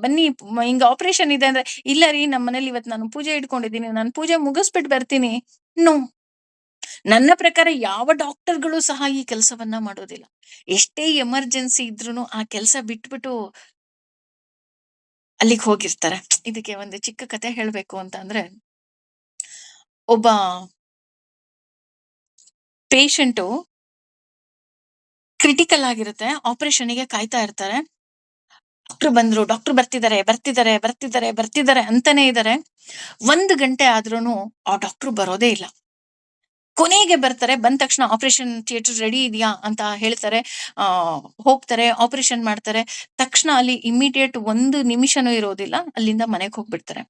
ಬನ್ನಿ ಹಿಂಗ ಆಪರೇಷನ್ ಇದೆ ಅಂದ್ರೆ, ಇಲ್ಲ ರೀ ನಮ್ಮ ಮನೇಲಿ ಇವತ್ತು ನಾನು ಪೂಜೆ ಇಟ್ಕೊಂಡಿದ್ದೀನಿ, ನಾನು ಪೂಜೆ ಮುಗಿಸ್ಬಿಟ್ಟು ಬರ್ತೀನಿ. ನೋ. ನನ್ನ ಪ್ರಕಾರ ಯಾವ ಡಾಕ್ಟರ್ಗಳು ಸಹ ಈ ಕೆಲಸವನ್ನ ಮಾಡೋದಿಲ್ಲ. ಎಷ್ಟೇ ಎಮರ್ಜೆನ್ಸಿ ಇದ್ರೂ ಆ ಕೆಲಸ ಬಿಟ್ಬಿಟ್ಟು ಅಲ್ಲಿಗೆ ಹೋಗಿರ್ತಾರೆ. ಇದಕ್ಕೆ ಒಂದು ಚಿಕ್ಕ ಕತೆ ಹೇಳ್ಬೇಕು ಅಂತ ಅಂದ್ರೆ, ಒಬ್ಬ ಪೇಷಂಟು ಕ್ರಿಟಿಕಲ್ ಆಗಿರುತ್ತೆ, ಆಪರೇಷನ್ಗೆ ಕಾಯ್ತಾ ಇರ್ತಾರೆ. ಡಾಕ್ಟರ್ ಬಂದ್ರು, ಡಾಕ್ಟರ್ ಬರ್ತಿದ್ದಾರೆ ಬರ್ತಿದ್ದಾರೆ ಬರ್ತಿದ್ದಾರೆ ಬರ್ತಿದ್ದಾರೆ ಅಂತಾನೆ ಇದ್ದಾರೆ. 1 ಗಂಟೆ ಆದ್ರೂನು ಆ ಡಾಕ್ಟರ್ ಬರೋದೇ ಇಲ್ಲ. ಕೊನೆಗೆ ಬರ್ತಾರೆ. ಬಂದ ತಕ್ಷಣ ಆಪರೇಷನ್ ಥಿಯೇಟರ್ ರೆಡಿ ಇದೆಯಾ ಅಂತ ಹೇಳ್ತಾರೆ. ಆ ಹೋಗ್ತಾರೆ, ಆಪರೇಷನ್ ಮಾಡ್ತಾರೆ. ತಕ್ಷಣ ಅಲ್ಲಿ ಇಮಿಡಿಯೇಟ್ 1 ನಿಮಿಷನೂ ಇರೋದಿಲ್ಲ, ಅಲ್ಲಿಂದ ಮನೆಗೆ ಹೋಗ್ಬಿಡ್ತಾರೆ.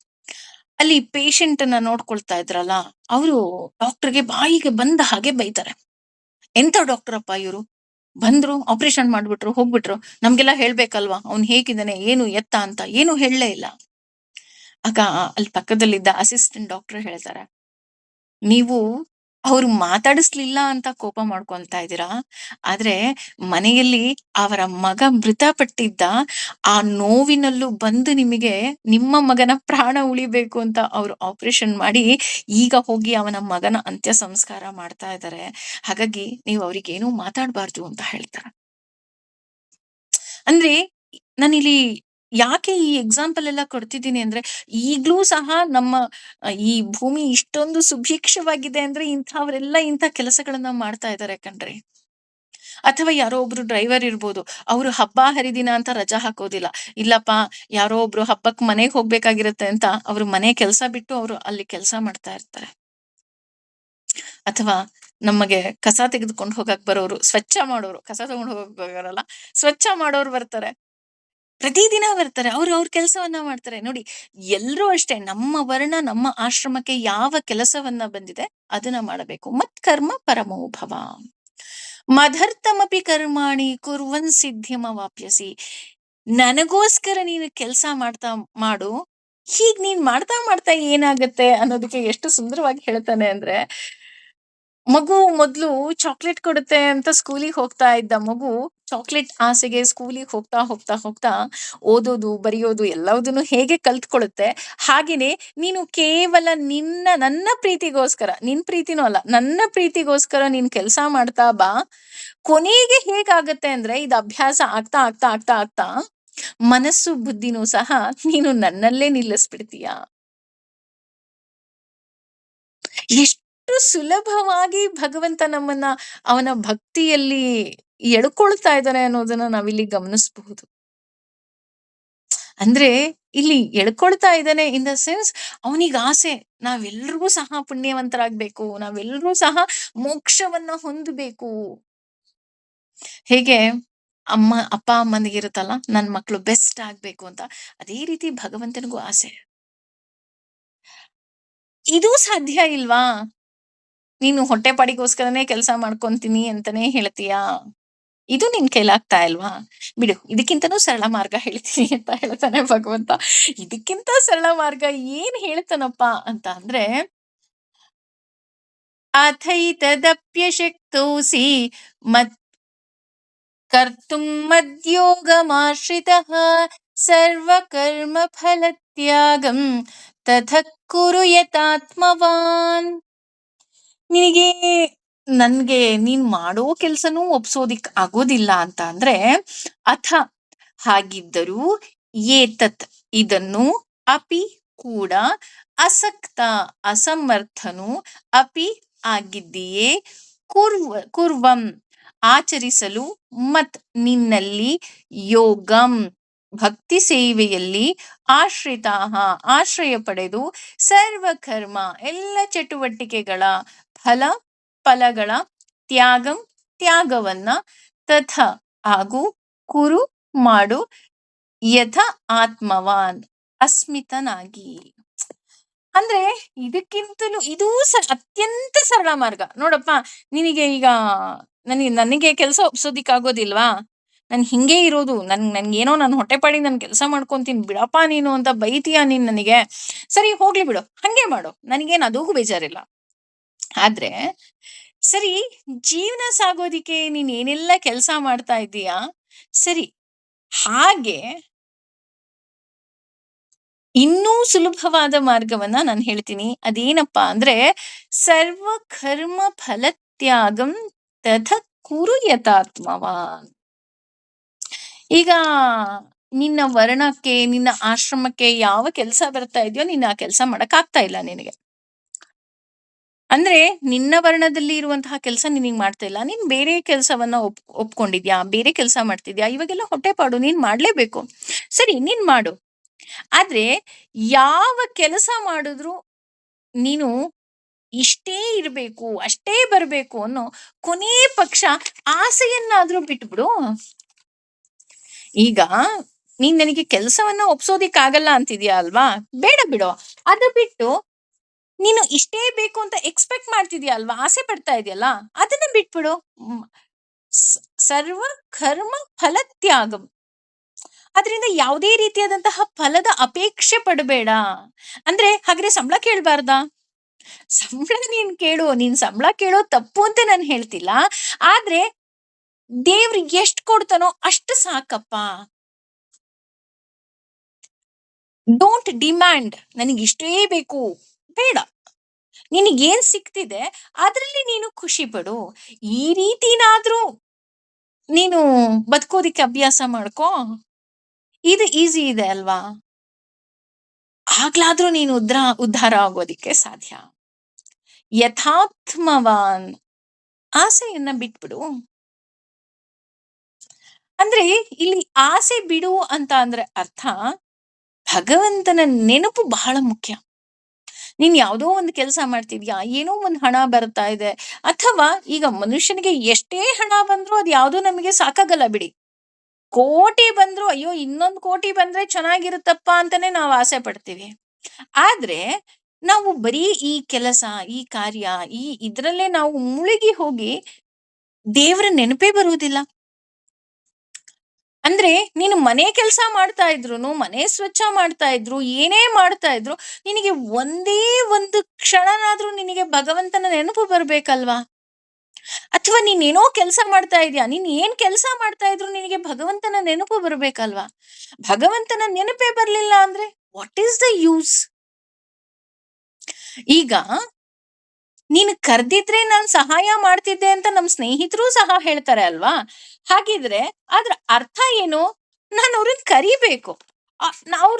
ಅಲ್ಲಿ ಪೇಷಂಟ್ ನ ನೋಡ್ಕೊಳ್ತಾ ಇದ್ರಲ್ಲ, ಅವರು ಡಾಕ್ಟರ್ಗೆ ಬಾಯಿಗೆ ಬಂದ ಹಾಗೆ ಬೈತಾರೆ. ಎಂತ ಡಾಕ್ಟರ್ ಅಪ್ಪ ಇವರು, ಬಂದ್ರು ಆಪರೇಷನ್ ಮಾಡ್ಬಿಟ್ರು ಹೋಗ್ಬಿಟ್ರು, ನಮ್ಗೆಲ್ಲ ಹೇಳ್ಬೇಕಲ್ವಾ ಅವ್ನ್ ಹೇಗಿದ್ದಾನೆ ಏನು ಎತ್ತ ಅಂತ, ಏನು ಹೇಳಲೇ ಇಲ್ಲ. ಆಗ ಅಲ್ಲಿ ಪಕ್ಕದಲ್ಲಿದ್ದ ಅಸಿಸ್ಟೆಂಟ್ ಡಾಕ್ಟರ್ ಹೇಳ್ತಾರೆ, ನೀವು ಅವ್ರು ಮಾತಾಡಿಸ್ಲಿಲ್ಲ ಅಂತ ಕೋಪ ಮಾಡ್ಕೊಳ್ತಾ ಇದ್ದೀರಾ, ಆದ್ರೆ ಮನೆಯಲ್ಲಿ ಅವರ ಮಗ ಮೃತಪಟ್ಟಿದ್ದ ಆ ನೋವಿನಲ್ಲೂ ಬಂದು ನಿಮಗೆ ನಿಮ್ಮ ಮಗನ ಪ್ರಾಣ ಉಳಿಬೇಕು ಅಂತ ಅವ್ರು ಆಪರೇಷನ್ ಮಾಡಿ ಈಗ ಹೋಗಿ ಅವನ ಮಗನ ಅಂತ್ಯ ಸಂಸ್ಕಾರ ಮಾಡ್ತಾ ಇದ್ದಾರೆ. ಹಾಗಾಗಿ ನೀವು ಅವ್ರಿಗೇನು ಮಾತಾಡ್ಬಾರ್ದು ಅಂತ ಹೇಳ್ತಾರೆ. ಅಂದ್ರೆ ನಾನಿಲ್ಲಿ ಯಾಕೆ ಈ ಎಕ್ಸಾಂಪಲ್ ಎಲ್ಲ ಕೊಡ್ತಿದ್ದೀನಿ ಅಂದ್ರೆ, ಈಗ್ಲೂ ಸಹ ನಮ್ಮ ಈ ಭೂಮಿ ಇಷ್ಟೊಂದು ಸುಭಿಕ್ಷವಾಗಿದೆ ಅಂದ್ರೆ ಇಂಥವರೆಲ್ಲ ಇಂಥ ಕೆಲಸಗಳನ್ನ ಮಾಡ್ತಾ ಇದ್ದಾರೆ ಕಣ್ರಿ. ಅಥವಾ ಯಾರೋ ಒಬ್ರು ಡ್ರೈವರ್ ಇರ್ಬೋದು, ಅವರು ಹಬ್ಬ ಹರಿದಿನ ಅಂತ ರಜಾ ಹಾಕೋದಿಲ್ಲ. ಇಲ್ಲಪ್ಪ ಯಾರೋ ಒಬ್ರು ಹಬ್ಬಕ್ ಮನೆಗ್ ಹೋಗ್ಬೇಕಾಗಿರುತ್ತೆ ಅಂತ ಅವ್ರು ಮನೆ ಕೆಲಸ ಬಿಟ್ಟು ಅವರು ಅಲ್ಲಿ ಕೆಲಸ ಮಾಡ್ತಾ ಇರ್ತಾರೆ. ಅಥವಾ ನಮಗೆ ಕಸ ತೆಗೆದುಕೊಂಡು ಹೋಗಕ್ ಬರೋರು, ಸ್ವಚ್ಛ ಮಾಡೋರು, ಕಸ ತಗೊಂಡು ಹೋಗಕ್ ಬರೋರಲ್ಲ, ಸ್ವಚ್ಛ ಮಾಡೋರು ಬರ್ತಾರೆ. ಪ್ರತಿದಿನ ಬರ್ತಾರೆ. ಅವ್ರ ಕೆಲಸವನ್ನ ಮಾಡ್ತಾರೆ. ನೋಡಿ, ಎಲ್ರೂ ಅಷ್ಟೇ ನಮ್ಮ ವರ್ಣ ನಮ್ಮ ಆಶ್ರಮಕ್ಕೆ ಯಾವ ಕೆಲಸವನ್ನ ಬಂದಿದೆ ಅದನ್ನ ಮಾಡಬೇಕು. ಮತ್ ಕರ್ಮ ಪರಮೋ ಭವ ಮದರ್ಥಮಪಿ ಕರ್ಮಾಣಿ ಕುರ್ವನ್ ಸಿದ್ಧಿಮವಾಪ್ಯಸಿ. ನನಗೋಸ್ಕರ ನೀನು ಕೆಲಸ ಮಾಡು. ಹೀಗ್ ನೀನ್ ಮಾಡ್ತಾ ಮಾಡ್ತಾ ಏನಾಗತ್ತೆ ಅನ್ನೋದಕ್ಕೆ ಎಷ್ಟು ಸುಂದರವಾಗಿ ಹೇಳ್ತಾನೆ ಅಂದ್ರೆ, ಮಗು ಮೊದ್ಲು ಚಾಕ್ಲೇಟ್ ಕೊಡುತ್ತೆ ಅಂತ ಸ್ಕೂಲಿಗೆ ಹೋಗ್ತಾ ಇದ್ದ ಮಗು ಚಾಕ್ಲೇಟ್ ಆಸೆಗೆ ಸ್ಕೂಲಿಗೆ ಹೋಗ್ತಾ ಹೋಗ್ತಾ ಹೋಗ್ತಾ ಓದೋದು ಬರೆಯೋದು ಎಲ್ಲವುದನ್ನು ಹೇಗೆ ಕಲ್ತ್ಕೊಳ್ಳುತ್ತೆ, ಹಾಗೇನೆ ನೀನು ಕೇವಲ ನನ್ನ ಪ್ರೀತಿಗೋಸ್ಕರ, ನಿನ್ ಪ್ರೀತಿನೂ ಅಲ್ಲ, ನನ್ನ ಪ್ರೀತಿಗೋಸ್ಕರ ನೀನ್ ಕೆಲಸ ಮಾಡ್ತಾ ಬಾ. ಕೊನೆಗೆ ಹೇಗಾಗತ್ತೆ ಅಂದ್ರೆ ಇದು ಅಭ್ಯಾಸ ಆಗ್ತಾ ಆಗ್ತಾ ಆಗ್ತಾ ಆಗ್ತಾ ಮನಸ್ಸು ಬುದ್ಧಿನೂ ಸಹ ನೀನು ನನ್ನಲ್ಲೇ ನಿಲ್ಲಿಸ್ಬಿಡ್ತೀಯ. ಎಷ್ಟು ಸುಲಭವಾಗಿ ಭಗವಂತ ನಮ್ಮನ್ನ ಅವನ ಭಕ್ತಿಯಲ್ಲಿ ಎಳ್ಕೊಳ್ತಾ ಇದ್ದಾನೆ ಅನ್ನೋದನ್ನ ನಾವಿಲ್ಲಿ ಗಮನಿಸಬಹುದು. ಅಂದ್ರೆ ಇಲ್ಲಿ ಎಳ್ಕೊಳ್ತಾ ಇದ್ದಾನೆ ಇನ್ ದ ಸೆನ್ಸ್, ಅವನಿಗೆ ಆಸೆ ನಾವೆಲ್ಲರೂ ಸಹ ಪುಣ್ಯವಂತರಾಗ್ಬೇಕು, ನಾವೆಲ್ಲರೂ ಸಹ ಮೋಕ್ಷವನ್ನ ಹೊಂದಬೇಕು. ಹೇಗೆ ಅಪ್ಪ ಅಮ್ಮನಿಗಿರುತ್ತಲ್ಲ ನನ್ ಮಕ್ಳು ಬೆಸ್ಟ್ ಆಗ್ಬೇಕು ಅಂತ, ಅದೇ ರೀತಿ ಭಗವಂತನಿಗೂ ಆಸೆ. ಇದು ಸಾಧ್ಯ ಇಲ್ವಾ? ನೀನು ಹೊಟ್ಟೆಪಾಡಿಗೋಸ್ಕರನೇ ಕೆಲಸ ಮಾಡ್ಕೊಂತೀನಿ ಅಂತಾನೆ ಹೇಳ್ತೀಯಾ? ಇದು ನಿನ್ ಕೈಲಾಗ್ತಾ ಇಲ್ವಾ? ಬಿಡು, ಇದಕ್ಕಿಂತನೂ ಸರಳ ಮಾರ್ಗ ಹೇಳ್ತೀನಿ ಅಂತ ಹೇಳ್ತಾನೆ ಭಗವಂತ. ಇದಕ್ಕಿಂತ ಸರಳ ಮಾರ್ಗ ಏನ್ ಹೇಳ್ತಾನಪ್ಪ ಅಂತ ಅಂದ್ರೆ, ಅಥೈತದಪ್ಯಶಕ್ತೋಸಿ ಮತ್ ಕರ್ತುಂ ಮದ್ಯೋಗಮಾಶ್ರಿತಃ ಸರ್ವಕರ್ಮ ಫಲತ್ಯಾಗಂ ತತಃ ಕುರು ಯತಾತ್ಮವಾನ್. ನಿನಗೆ ನನ್ಗೆ ನೀನ್ ಮಾಡೋ ಕೆಲ್ಸನೂ ಒಪ್ಸೋದಿಕ್ ಆಗೋದಿಲ್ಲ ಅಂತ ಅಂದ್ರೆ, ಅಥ ಹಾಗಿದ್ದರೂ ಏತತ್ ಇದನ್ನು, ಅಪಿ ಕೂಡ, ಅಸಕ್ತ ಅಸಮರ್ಥನು, ಅಪಿ ಆಗಿದ್ದೀಯೇ, ಕುರ್ವಂ ಆಚರಿಸಲು, ಮತ್ ನಿನ್ನಲ್ಲಿ, ಯೋಗಂ ಭಕ್ತಿ ಸೇವೆಯಲ್ಲಿ, ಆಶ್ರಿತಾಹ ಆಶ್ರಯ ಪಡೆದು, ಸರ್ವಕರ್ಮ ಎಲ್ಲ ಚಟುವಟಿಕೆಗಳ, ಫಲ ಫಲಗಳ, ತ್ಯಾಗಂ ತ್ಯಾಗವನ್ನ, ತಥ ಹಾಗೂ, ಕುರು ಮಾಡು, ಯಥ ಆತ್ಮವಾನ್ ಅಸ್ಮಿತನಾಗಿ. ಅಂದ್ರೆ ಇದಕ್ಕಿಂತಲೂ ಇದೂ ಅತ್ಯಂತ ಸರಳ ಮಾರ್ಗ ನೋಡಪ್ಪ. ನಿನಗೆ ಈಗ ನನಗೆ ಕೆಲಸ ಒಪ್ಸೋದಿಕ್ಕಾಗೋದಿಲ್ವಾ? ನಾನು ಹಿಂಗೆ ಇರೋದು, ನನ್ಗೇನೋ ನನ್ನ ಹೊಟ್ಟೆಪಾಡಿ ನಾನು ಕೆಲಸ ಮಾಡ್ಕೊಂತೀನಿ ಬಿಡಪ್ಪ ನೀನು ಅಂತ ಬೈತೀಯ ನೀನ್ ನನಗೆ. ಸರಿ ಹೋಗ್ಲಿ ಬಿಡು, ಹಂಗೆ ಮಾಡು, ನನಗೇನು ಅದಕ್ಕೂ ಬೇಜಾರಿಲ್ಲ. ಆದ್ರೆ ಸರಿ, ಜೀವನ ಸಾಗೋದಿಕ್ಕೆ ನೀನ್ ಏನೆಲ್ಲ ಕೆಲಸ ಮಾಡ್ತಾ ಇದ್ದೀಯಾ, ಸರಿ, ಹಾಗೆ ಇನ್ನೂ ಸುಲಭವಾದ ಮಾರ್ಗವನ್ನ ನಾನು ಹೇಳ್ತೀನಿ. ಅದೇನಪ್ಪಾ ಅಂದ್ರೆ, ಸರ್ವ ಕರ್ಮ ಫಲತ್ಯಾಗಂ ತಥ ಕುರು ಯಥಾತ್ಮವಾನ್. ಈಗ ನಿನ್ನ ವರ್ಣಕ್ಕೆ, ನಿನ್ನ ಆಶ್ರಮಕ್ಕೆ ಯಾವ ಕೆಲಸ ಬರ್ತಾ ಇದೆಯೋ ನೀನ್ ಆ ಕೆಲಸ ಮಾಡಕ್ ಆಗ್ತಾ ಇಲ್ಲ ನಿನಗೆ. ಅಂದ್ರೆ ನಿನ್ನ ವರ್ಣದಲ್ಲಿ ಇರುವಂತಹ ಕೆಲಸ ನಿನಗ್ ಮಾಡ್ತಾ ಇಲ್ಲ, ನೀನ್ ಬೇರೆ ಕೆಲಸವನ್ನ ಒಪ್ಕೊಂಡಿದ್ಯಾ, ಬೇರೆ ಕೆಲಸ ಮಾಡ್ತಿದ್ಯಾ, ಇವಾಗೆಲ್ಲ ಹೊಟ್ಟೆಪಾಡು, ನೀನ್ ಮಾಡ್ಲೇಬೇಕು. ಸರಿ, ನೀನ್ ಮಾಡು. ಆದ್ರೆ ಯಾವ ಕೆಲಸ ಮಾಡಿದ್ರು ನೀನು ಇಷ್ಟೇ ಇರ್ಬೇಕು, ಅಷ್ಟೇ ಬರ್ಬೇಕು ಅನ್ನೋ ಕೊನೇ ಪಕ್ಷ ಆಸೆಯನ್ನಾದ್ರೂ ಬಿಟ್ಬಿಡು. ಈಗ ನೀನ್ ನನಗೆ ಕೆಲಸವನ್ನ ಒಪ್ಸೋದಿಕ್ಕಾಗಲ್ಲ ಅಂತಿದ್ಯಾ ಅಲ್ವಾ? ಬೇಡ ಬಿಡು, ಅದು ಬಿಟ್ಟು ನೀನು ಇಷ್ಟೇ ಬೇಕು ಅಂತ ಎಕ್ಸ್ಪೆಕ್ಟ್ ಮಾಡ್ತಿದ್ಯಾ ಅಲ್ವಾ, ಆಸೆ ಪಡ್ತಾ ಇದೆಯಲ್ಲ, ಅದನ್ನ ಬಿಟ್ಬಿಡು. ಸರ್ವ ಕರ್ಮ ಫಲತ್ಯಾಗಂ, ಅದರಿಂದ ಯಾವುದೇ ರೀತಿಯಾದಂತಹ ಫಲದ ಅಪೇಕ್ಷೆ ಪಡಬೇಡ. ಅಂದ್ರೆ ಹಾಗಾದ್ರೆ ಸಂಬಳ ಕೇಳ್ಬಾರ್ದಾ? ಸಂಬಳ ನೀನ್ ಕೇಳು, ನೀನ್ ಸಂಬಳ ಕೇಳೋ ತಪ್ಪು ಅಂತ ನಾನು ಹೇಳ್ತಿಲ್ಲ. ಆದ್ರೆ ದೇವ್ರು ಎಷ್ಟ್ ಕೊಡ್ತಾನೋ ಅಷ್ಟು ಸಾಕಪ್ಪ. ಡೋಂಟ್ ಡಿಮ್ಯಾಂಡ್ ನನಗಿಷ್ಟೇ ಬೇಕು, ಬೇಡ. ನಿನಗೇನ್ ಸಿಕ್ತಿದೆ ಅದ್ರಲ್ಲಿ ನೀನು ಖುಷಿ ಪಡು. ಈ ರೀತಿನಾದ್ರೂ ನೀನು ಬದುಕೋದಿಕ್ಕೆ ಅಭ್ಯಾಸ ಮಾಡ್ಕೋ. ಇದು ಈಸಿ ಇದೆ ಅಲ್ವಾ? ಆಗ್ಲಾದ್ರೂ ನೀನು ಉದ್ಧಾರ ಆಗೋದಿಕ್ಕೆ ಸಾಧ್ಯ. ಯಥಾತ್ಮವಾನ್, ಆಸೆಯನ್ನ ಬಿಟ್ಬಿಡು. ಅಂದ್ರೆ ಇಲ್ಲಿ ಆಸೆ ಬಿಡು ಅಂತ ಅಂದ್ರೆ ಅರ್ಥ, ಭಗವಂತನ ನೆನಪು ಬಹಳ ಮುಖ್ಯ. ನೀನ್ ಯಾವ್ದೋ ಒಂದು ಕೆಲಸ ಮಾಡ್ತಿದ್ಯಾ, ಏನೋ ಒಂದು ಹಣ ಬರ್ತಾ ಇದೆ, ಅಥವಾ ಈಗ ಮನುಷ್ಯನಿಗೆ ಎಷ್ಟೇ ಹಣ ಬಂದ್ರೂ ಅದು ಯಾವ್ದೋ ನಮಗೆ ಸಾಕಾಗಲ್ಲ ಬಿಡಿ. ಕೋಟಿ ಬಂದ್ರು ಅಯ್ಯೋ ಇನ್ನೊಂದು ಕೋಟಿ ಬಂದ್ರೆ ಚೆನ್ನಾಗಿರುತ್ತಪ್ಪ ಅಂತಾನೆ ನಾವು ಆಸೆ ಪಡ್ತೀವಿ. ಆದ್ರೆ ನಾವು ಬರೀ ಈ ಕೆಲಸ, ಈ ಕಾರ್ಯ, ಇದ್ರಲ್ಲೇ ನಾವು ಮುಳುಗಿ ಹೋಗಿ ದೇವರ ನೆನಪೇ ಬರುವುದಿಲ್ಲ. ಅಂದ್ರೆ ನೀನು ಮನೆ ಕೆಲಸ ಮಾಡ್ತಾ ಇದ್ರುನು, ಮನೆ ಸ್ವಚ್ಛ ಮಾಡ್ತಾ ಇದ್ರು, ಏನೇ ಮಾಡ್ತಾ ಇದ್ರು, ನಿನಗೆ ಒಂದೇ ಒಂದು ಕ್ಷಣನಾದ್ರೂ ನಿನಗೆ ಭಗವಂತನ ನೆನಪು ಬರ್ಬೇಕಲ್ವಾ? ಅಥವಾ ನೀನೇನೋ ಕೆಲಸ ಮಾಡ್ತಾ ಇದೀಯ. ನೀನ್ ಏನ್ ಕೆಲಸ ಮಾಡ್ತಾ ಇದ್ರು ನಿನಗೆ ಭಗವಂತನ ನೆನಪು ಬರ್ಬೇಕಲ್ವಾ? ಭಗವಂತನ ನೆನಪೇ ಬರ್ಲಿಲ್ಲ ಅಂದ್ರೆ ವಾಟ್ ಈಸ್ ದ ಯೂಸ್? ಈಗ ನೀನು ಕರ್ದಿದ್ರೆ ನಾನ್ ಸಹಾಯ ಮಾಡ್ತಿದ್ದೆ ಅಂತ ನಮ್ ಸ್ನೇಹಿತರು ಸಹ ಹೇಳ್ತಾರೆ ಅಲ್ವಾ? ಹಾಗಿದ್ರೆ ಅದ್ರ ಅರ್ಥ ಏನು? ನಾನ್ ಅವ್ರನ್ನ ಕರಿಬೇಕು.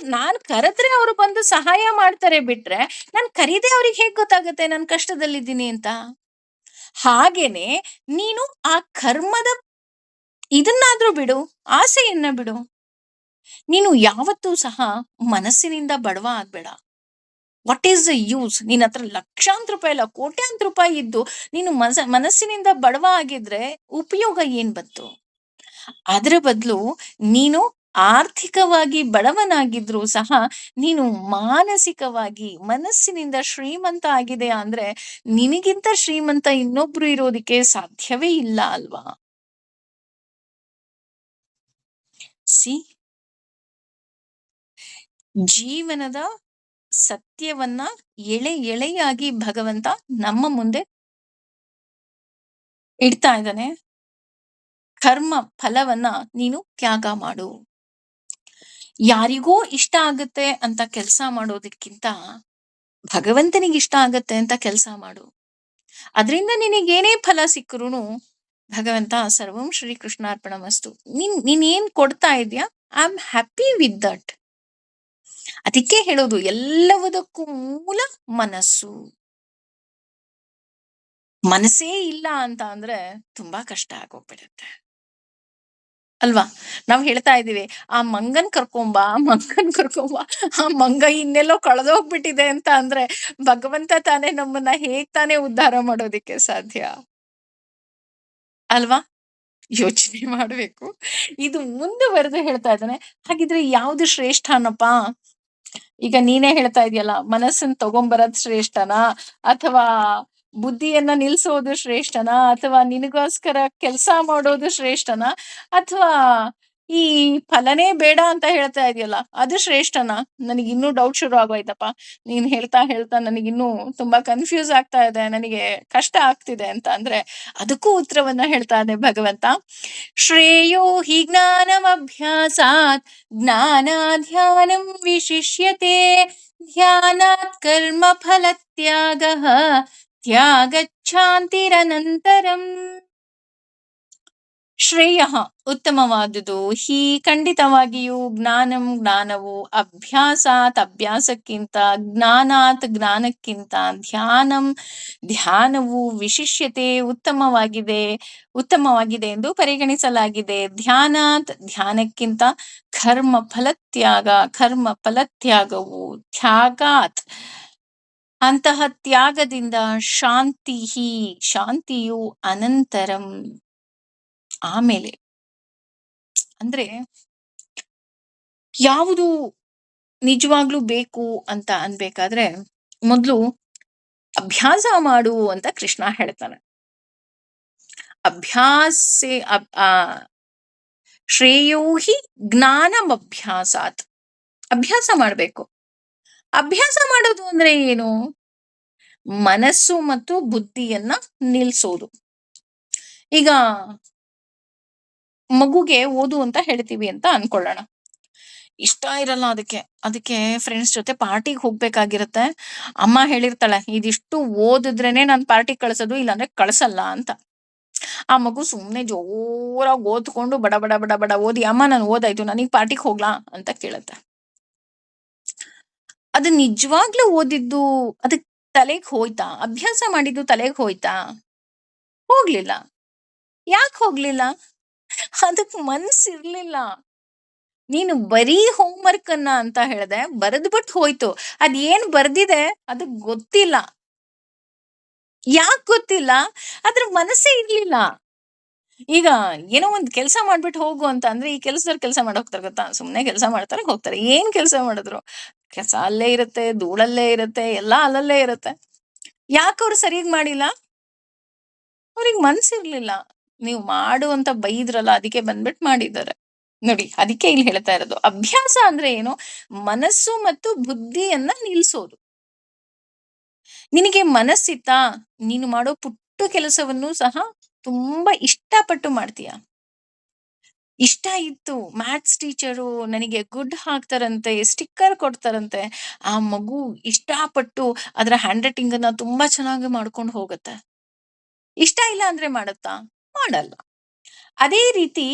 ನಾನ್ ಕರೆದ್ರೆ ಅವ್ರು ಬಂದು ಸಹಾಯ ಮಾಡ್ತಾರೆ ಬಿಟ್ರೆ, ನಾನ್ ಕರೀದೆ ಅವ್ರಿಗೆ ಹೇಗ್ ಗೊತ್ತಾಗತ್ತೆ ನಾನ್ ಕಷ್ಟದಲ್ಲಿದ್ದೀನಿ ಅಂತ? ಹಾಗೇನೆ ನೀನು ಆ ಕರ್ಮದ ಇದನ್ನಾದ್ರೂ ಬಿಡು, ಆಸೆಯನ್ನ ಬಿಡು. ನೀನು ಯಾವತ್ತೂ ಸಹ ಮನಸ್ಸಿನಿಂದ ಬಡವ ಆಗ್ಬೇಡ. What is the use? ನಿನ್ನತ್ರ ಲಕ್ಷಾಂತರ ರೂಪಾಯಿ ಅಲ್ಲ, ಕೋಟ್ಯಾಂತರ ರೂಪಾಯಿ ಇದ್ದು ನೀನು ಮನಸ್ಸಿನಿಂದ ಬಡವ ಆಗಿದ್ರೆ ಉಪಯೋಗ ಏನ್ ಬಂತು? ಅದರ ಬದಲು ನೀನು ಆರ್ಥಿಕವಾಗಿ ಬಡವನಾಗಿದ್ರೂ ಸಹ ನೀನು ಮಾನಸಿಕವಾಗಿ ಮನಸ್ಸಿನಿಂದ ಶ್ರೀಮಂತ ಆಗಿದೆಯಾ ಅಂದ್ರೆ ನಿನಗಿಂತ ಶ್ರೀಮಂತ ಇನ್ನೊಬ್ರು ಇರೋದಕ್ಕೆ ಸಾಧ್ಯವೇ ಇಲ್ಲ ಅಲ್ವಾ? ಸಿ, ಜೀವನದ ಸತ್ಯವನ್ನ ಎಳೆ ಎಳೆಯಾಗಿ ಭಗವಂತ ನಮ್ಮ ಮುಂದೆ ಇಡ್ತಾ ಇದ್ದಾನೆ. ಕರ್ಮ ಫಲವನ್ನ ನೀನು ತ್ಯಾಗ ಮಾಡು. ಯಾರಿಗೋ ಇಷ್ಟ ಆಗುತ್ತೆ ಅಂತ ಕೆಲಸ ಮಾಡೋದಕ್ಕಿಂತ ಭಗವಂತನಿಗೆ ಇಷ್ಟ ಆಗತ್ತೆ ಅಂತ ಕೆಲಸ ಮಾಡು. ಅದರಿಂದ ನಿನಗೇನೇ ಫಲ ಸಿಕ್ಕರೂನು ಭಗವಂತ ಸರ್ವಂ ಶ್ರೀ ಕೃಷ್ಣಾರ್ಪಣಮಸ್ತು. ನೀನ್ ಏನ್ ಕೊಡ್ತಾ ಇದೀಯಾ, I am happy with that. ಅದಕ್ಕೆ ಹೇಳೋದು ಎಲ್ಲವುದಕ್ಕೂ ಮೂಲ ಮನಸ್ಸು. ಮನಸ್ಸೇ ಇಲ್ಲ ಅಂತ ಅಂದ್ರೆ ತುಂಬಾ ಕಷ್ಟ ಆಗೋಗ್ಬಿಡುತ್ತೆ ಅಲ್ವಾ? ನಾವ್ ಹೇಳ್ತಾ ಇದೀವಿ, ಆ ಮಂಗನ್ ಕರ್ಕೊಂಬ, ಆ ಮಂಗನ್ ಕರ್ಕೊಂಬ, ಆ ಮಂಗ ಇನ್ನೆಲ್ಲೋ ಕಳೆದೋಗ್ಬಿಟ್ಟಿದೆ ಅಂತ ಅಂದ್ರೆ ಭಗವಂತ ತಾನೇ ನಮ್ಮನ್ನ ಹೇಗ್ ತಾನೇ ಉದ್ಧಾರ ಮಾಡೋದಿಕ್ಕೆ ಸಾಧ್ಯ ಅಲ್ವಾ? ಯೋಚನೆ ಮಾಡ್ಬೇಕು. ಇದು ಮುಂದುವರೆದು ಹೇಳ್ತಾ ಇದ್ದಾನೆ. ಹಾಗಿದ್ರೆ ಯಾವ್ದು ಶ್ರೇಷ್ಠನಪ್ಪ? ಈಗ ನೀನೇ ಹೇಳ್ತಾ ಇದೆಯಲ್ಲ, ಮನಸ್ಸನ್ನ ತಗೊಂಬರೋದ್ ಶ್ರೇಷ್ಠನಾ? ಅಥವಾ ಬುದ್ಧಿಯನ್ನ ನಿಲ್ಸೋದು ಶ್ರೇಷ್ಠನಾ? ಅಥವಾ ನಿನಗೋಸ್ಕರ ಕೆಲ್ಸ ಮಾಡೋದು ಶ್ರೇಷ್ಠನಾ? ಅಥವಾ ಈ ಫಲನೇ ಬೇಡ ಅಂತ ಹೇಳ್ತಾ ಇದೆಯಲ್ಲ ಅದು ಶ್ರೇಷ್ಠನಾ? ನನಗಿನ್ನೂ ಡೌಟ್ ಶುರು ಆಗೋಯ್ತಪ್ಪ. ನೀನ್ ಹೇಳ್ತಾ ಹೇಳ್ತಾ ನನಗಿನ್ನೂ ತುಂಬಾ ಕನ್ಫ್ಯೂಸ್ ಆಗ್ತಾ ಇದೆ, ನನಗೆ ಕಷ್ಟ ಆಗ್ತಿದೆ ಅಂತ ಅಂದ್ರೆ ಅದಕ್ಕೂ ಉತ್ತರವನ್ನ ಹೇಳ್ತಾ ಇದೆ ಭಗವಂತ. ಶ್ರೇಯೋ ಹಿ ಜ್ಞಾನಮಭ್ಯಾಸಾತ್ ಜ್ಞಾನಾಧ್ಯಾನಂ ವಿಶಿಷ್ಯತೆ ಧ್ಯಾನಾತ್ ಕರ್ಮ ಫಲತ್ಯಾಗಃ ತ್ಯಾಗಚ್ಛಾಂತಿರನಂತರಂ. ಶ್ರೇಯ ಉತ್ತಮವಾದುದು, ಹಿ ಖಂಡಿತವಾಗಿಯೂ, ಜ್ಞಾನವು, ಅಭ್ಯಾಸಾತ್ ಅಭ್ಯಾಸಕ್ಕಿಂತ, ಜ್ಞಾನಾತ್ ಜ್ಞಾನಕ್ಕಿಂತ, ಧ್ಯಾನವು ವಿಶಿಷ್ಯತೆ ಉತ್ತಮವಾಗಿದೆ ಎಂದು ಪರಿಗಣಿಸಲಾಗಿದೆ. ಧ್ಯಾನಾತ್ ಧ್ಯಾನಕ್ಕಿಂತ, ಕರ್ಮ ಫಲತ್ಯಾಗವು, ತ್ಯಾಗಾತ್ ಅಂತಹ ತ್ಯಾಗದಿಂದ, ಶಾಂತಿಯು ಅನಂತರಂ ಆಮೇಲೆ. ಅಂದ್ರೆ ಯಾವುದು ನಿಜವಾಗ್ಲೂ ಬೇಕು ಅಂತ ಅನ್ಬೇಕಾದ್ರೆ ಮೊದ್ಲು ಅಭ್ಯಾಸ ಮಾಡು ಅಂತ ಕೃಷ್ಣ ಹೇಳ್ತಾನೆ. ಶ್ರೇಯೋ ಹಿ ಜ್ಞಾನಮಭ್ಯಾಸಾತ್. ಅಭ್ಯಾಸ ಮಾಡ್ಬೇಕು. ಅಭ್ಯಾಸ ಮಾಡೋದು ಅಂದ್ರೆ ಏನು? ಮನಸ್ಸು ಮತ್ತು ಬುದ್ಧಿಯನ್ನ ನಿಲ್ಸೋದು. ಈಗ ಮಗುಗೆ ಓದು ಅಂತ ಹೇಳ್ತೀವಿ ಅಂತ ಅನ್ಕೊಳ್ಳೋಣ. ಇಷ್ಟ ಇರಲ್ಲ ಅದಕ್ಕೆ ಫ್ರೆಂಡ್ಸ್ ಜೊತೆ ಪಾರ್ಟಿಗೆ ಹೋಗ್ಬೇಕಾಗಿರುತ್ತೆ. ಅಮ್ಮ ಹೇಳಿರ್ತಾಳೆ, ಇದಿಷ್ಟು ಓದಿದ್ರೇನೆ ನಾನು ಪಾರ್ಟಿ ಕಳ್ಸೋದು, ಇಲ್ಲಾಂದ್ರೆ ಕಳ್ಸಲ್ಲ ಅಂತ. ಆ ಮಗು ಸುಮ್ನೆ ಜೋರಾಗಿ ಓದ್ಕೊಂಡು ಬಡ ಬಡ ಬಡ ಬಡ ಓದಿ, ಅಮ್ಮ ನಾನು ಓದಾಯ್ತು, ನನಗ್ ಪಾರ್ಟಿಗೆ ಹೋಗ್ಲಾ ಅಂತ ಕೇಳುತ್ತೆ. ಅದು ನಿಜವಾಗ್ಲೂ ಓದಿದ್ದು ಅದಕ್ ತಲೆಗ್ ಹೋಯ್ತಾ? ಅಭ್ಯಾಸ ಮಾಡಿದ್ದು ತಲೆಗ್ ಹೋಯ್ತಾ? ಹೋಗ್ಲಿಲ್ಲ. ಯಾಕೆ ಹೋಗ್ಲಿಲ್ಲ? ಅದಕ್ ಮನ್ಸಿರ್ಲಿಲ್ಲ. ನೀನು ಬರೀ ಹೋಮ್‌ವರ್ಕ್ ಅನ್ನ ಅಂತ ಹೇಳ್ದೆ, ಬರೆದ್ಬಿಟ್ಟು ಹೋಯ್ತು. ಅದ್ ಏನ್ ಬರ್ದಿದೆ ಅದಕ್ ಗೊತ್ತಿಲ್ಲ. ಯಾಕ್ ಗೊತ್ತಿಲ್ಲ? ಅದ್ರ ಮನಸ್ಸೇ ಇರ್ಲಿಲ್ಲ. ಈಗ ಏನೋ ಒಂದ್ ಕೆಲ್ಸ ಮಾಡ್ಬಿಟ್ಟು ಹೋಗು ಅಂತ ಅಂದ್ರೆ, ಈ ಕೆಲ್ಸದವ್ರು ಕೆಲ್ಸ ಮಾಡ್ ಹೋಗ್ತಾರೆ ಗೊತ್ತಾ? ಸುಮ್ನೆ ಕೆಲ್ಸ ಮಾಡ್ತಾರೆ ಹೋಗ್ತಾರೆ. ಏನ್ ಕೆಲ್ಸ ಮಾಡಿದ್ರು? ಕೆಸ ಅಲ್ಲೇ ಇರುತ್ತೆ, ಧೂಳಲ್ಲೇ ಇರುತ್ತೆ, ಎಲ್ಲಾ ಅಲ್ಲಲ್ಲೇ ಇರುತ್ತೆ. ಯಾಕವ್ರು ಸರಿಯಾಗಿ ಮಾಡಿಲ್ಲ? ಅವ್ರಿಗೆ ಮನ್ಸಿರ್ಲಿಲ್ಲ. ನೀವು ಮಾಡು ಅಂತ ಬೈದ್ರಲ್ಲ, ಅದಕ್ಕೆ ಬಂದ್ಬಿಟ್ಟು ಮಾಡಿದ್ದಾರೆ. ನೋಡಿ, ಅದಕ್ಕೆ ಇಲ್ಲಿ ಹೇಳ್ತಾ ಇರೋದು. ಅಭ್ಯಾಸ ಅಂದ್ರೆ ಏನು? ಮನಸ್ಸು ಮತ್ತು ಬುದ್ಧಿಯನ್ನ ನಿಲ್ಸೋದು. ನಿನಗೆ ಮನಸ್ಸಿತ್ತಾ? ನೀನು ಮಾಡೋ ಪುಟ್ಟ ದೊಡ್ಡ ಕೆಲಸವನ್ನು ಸಹ ತುಂಬಾ ಇಷ್ಟಪಟ್ಟು ಮಾಡ್ತೀಯ. ಇಷ್ಟ ಇತ್ತು. ಮ್ಯಾಥ್ಸ್ ಟೀಚರು ನನಗೆ ಗುಡ್ ಹಾಕ್ತಾರಂತೆ, ಸ್ಟಿಕ್ಕರ್ ಕೊಡ್ತಾರಂತೆ. ಆ ಮಗು ಇಷ್ಟಪಟ್ಟು ಅದರ ಹ್ಯಾಂಡ್ ರೈಟಿಂಗನ್ನ ತುಂಬಾ ಚೆನ್ನಾಗಿ ಮಾಡ್ಕೊಂಡು ಹೋಗುತ್ತೆ. ಇಷ್ಟ ಇಲ್ಲ ಅಂದ್ರೆ ಮಾಡತ್ತಾ? ಮಾಡಲ್ಲ. ಅದೇ ರೀತಿ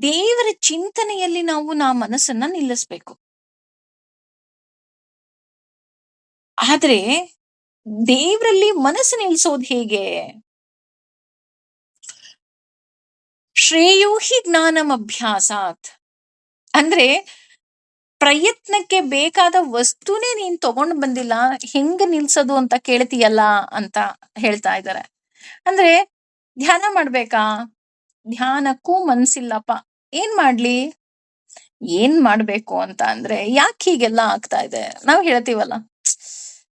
ದೇವರ ಚಿಂತನೆಯಲ್ಲಿ ನಾವು ಮನಸ್ಸನ್ನ ನಿಲ್ಲಿಸ್ಬೇಕು. ಆದ್ರೆ ದೇವ್ರಲ್ಲಿ ಮನಸ್ಸು ನಿಲ್ಸೋದು ಹೇಗೆ? ಶ್ರೇಯೋ ಹಿ ಜ್ಞಾನಮಭ್ಯಾಸಾತ್. ಅಂದ್ರೆ ಪ್ರಯತ್ನಕ್ಕೆ ಬೇಕಾದ ವಸ್ತುನೇ ನೀನ್ ತಗೊಂಡ್ ಬಂದಿಲ್ಲ, ಹೆಂಗ್ ನಿಲ್ಸೋದು ಅಂತ ಕೇಳ್ತೀಯಲ್ಲ ಅಂತ ಹೇಳ್ತಾ ಇದ್ದಾರೆ. ಅಂದ್ರೆ ಧ್ಯಾನ ಮಾಡ್ಬೇಕಾ? ಧ್ಯಾನಕ್ಕೂ ಮನ್ಸಿಲ್ಲಪ್ಪ. ಏನ್ ಮಾಡ್ಲಿ? ಏನ್ ಮಾಡ್ಬೇಕು ಅಂತ ಅಂದ್ರೆ ಯಾಕೆ ಹೀಗೆಲ್ಲ ಆಗ್ತಾ ಇದೆ? ನಾವ್ ಹೇಳ್ತೀವಲ್ಲ,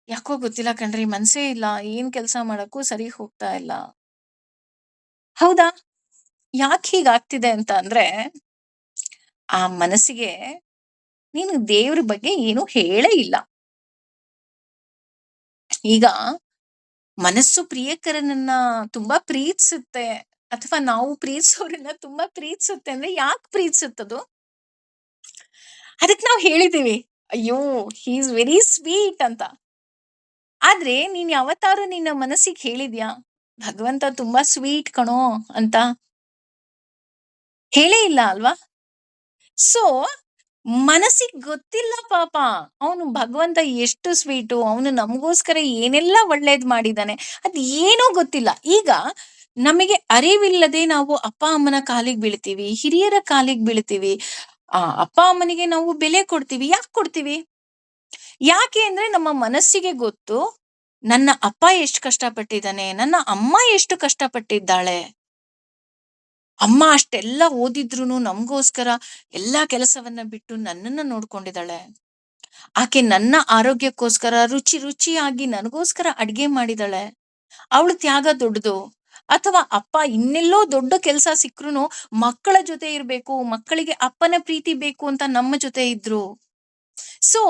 ಯಾಕೋ ಗೊತ್ತಿಲ್ಲ ಕಣ್ರಿ, ಮನ್ಸೇ ಇಲ್ಲ, ಏನ್ ಕೆಲ್ಸ ಮಾಡಕ್ಕೂ ಸರಿ ಹೋಗ್ತಾ ಇಲ್ಲ. ಹೌದಾ? ಯಾಕೆ ಹೀಗಾಗ್ತಿದೆ ಅಂತ ಅಂದ್ರೆ, ಆ ಮನಸ್ಸಿಗೆ ನೀನು ದೇವ್ರ ಬಗ್ಗೆ ಏನು ಹೇಳೇ ಇಲ್ಲ. ಈಗ ಮನಸ್ಸು ಪ್ರಿಯಕರನನ್ನ ತುಂಬಾ ಪ್ರೀತಿಸುತ್ತೆ, ಅಥವಾ ನಾವು ಪ್ರೀತಿಸೋರನ್ನ ತುಂಬಾ ಪ್ರೀತಿಸುತ್ತೆ ಅಂದ್ರೆ ಯಾಕೆ ಪ್ರೀತಿಸುತ್ತದು? ಅದಕ್ಕೆ ನಾವು ಹೇಳಿದೀವಿ, ಅಯ್ಯೋ ಹಿ ಈಸ್ ವೆರಿ ಸ್ವೀಟ್ ಅಂತ. ಆದ್ರೆ ನೀನ್ ಯಾವತ್ತಾದ್ರೂ ನಿನ್ನ ಮನಸ್ಸಿಗೆ ಹೇಳಿದ್ಯಾ, ಭಗವಂತ ತುಂಬಾ ಸ್ವೀಟ್ ಕಣೋ ಅಂತ? ಹೇಳೇ ಇಲ್ಲ ಅಲ್ವಾ? ಸೊ ಮನಸ್ಸಿಗ್ ಗೊತ್ತಿಲ್ಲ ಪಾಪ. ಅವನು ಭಗವಂತ ಎಷ್ಟು ಸ್ವೀಟು, ಅವನು ನಮಗೋಸ್ಕರ ಏನೆಲ್ಲ ಒಳ್ಳೇದ್ ಮಾಡಿದಾನೆ, ಅದ್ ಏನೂ ಗೊತ್ತಿಲ್ಲ. ಈಗ ನಮಗೆ ಅರಿವಿಲ್ಲದೆ ನಾವು ಅಪ್ಪ ಅಮ್ಮನ ಕಾಲಿಗೆ ಬೀಳ್ತೀವಿ, ಹಿರಿಯರ ಕಾಲಿಗೆ ಬೀಳ್ತೀವಿ. ಅಪ್ಪ ಅಮ್ಮನಿಗೆ ನಾವು ಬೆಲೆ ಕೊಡ್ತೀವಿ. ಯಾಕೆ ಕೊಡ್ತೀವಿ? ಯಾಕೆ ಅಂದ್ರೆ ನಮ್ಮ ಮನಸ್ಸಿಗೆ ಗೊತ್ತು, ನನ್ನ ಅಪ್ಪ ಎಷ್ಟು ಕಷ್ಟಪಟ್ಟಿದ್ದಾನೆ, ನನ್ನ ಅಮ್ಮ ಎಷ್ಟು ಕಷ್ಟಪಟ್ಟಿದ್ದಾಳೆ. ಅಮ್ಮ ಅಷ್ಟೆಲ್ಲ ಓದಿದ್ರುನು ನಮಗೋಸ್ಕರ ಎಲ್ಲಾ ಕೆಲಸವನ್ನ ಬಿಟ್ಟು ನನ್ನನ್ನ ನೋಡ್ಕೊಂಡಿದ್ದಾಳೆ. ಆಕೆ ನನ್ನ ಆರೋಗ್ಯಕ್ಕೋಸ್ಕರ ರುಚಿ ರುಚಿಯಾಗಿ ನನಗೋಸ್ಕರ ಅಡ್ಗೆ ಮಾಡಿದಾಳೆ. ಅವಳ ತ್ಯಾಗ ದೊಡ್ಡದು. ಅಥವಾ ಅಪ್ಪ ಇನ್ನೆಲ್ಲೋ ದೊಡ್ಡ ಕೆಲಸ ಸಿಕ್ರುನು ಮಕ್ಕಳ ಜೊತೆ ಇರ್ಬೇಕು, ಮಕ್ಕಳಿಗೆ ಅಪ್ಪನ ಪ್ರೀತಿ ಬೇಕು ಅಂತ ನಮ್ಮ ಜೊತೆ ಇದ್ರು. ಸೊ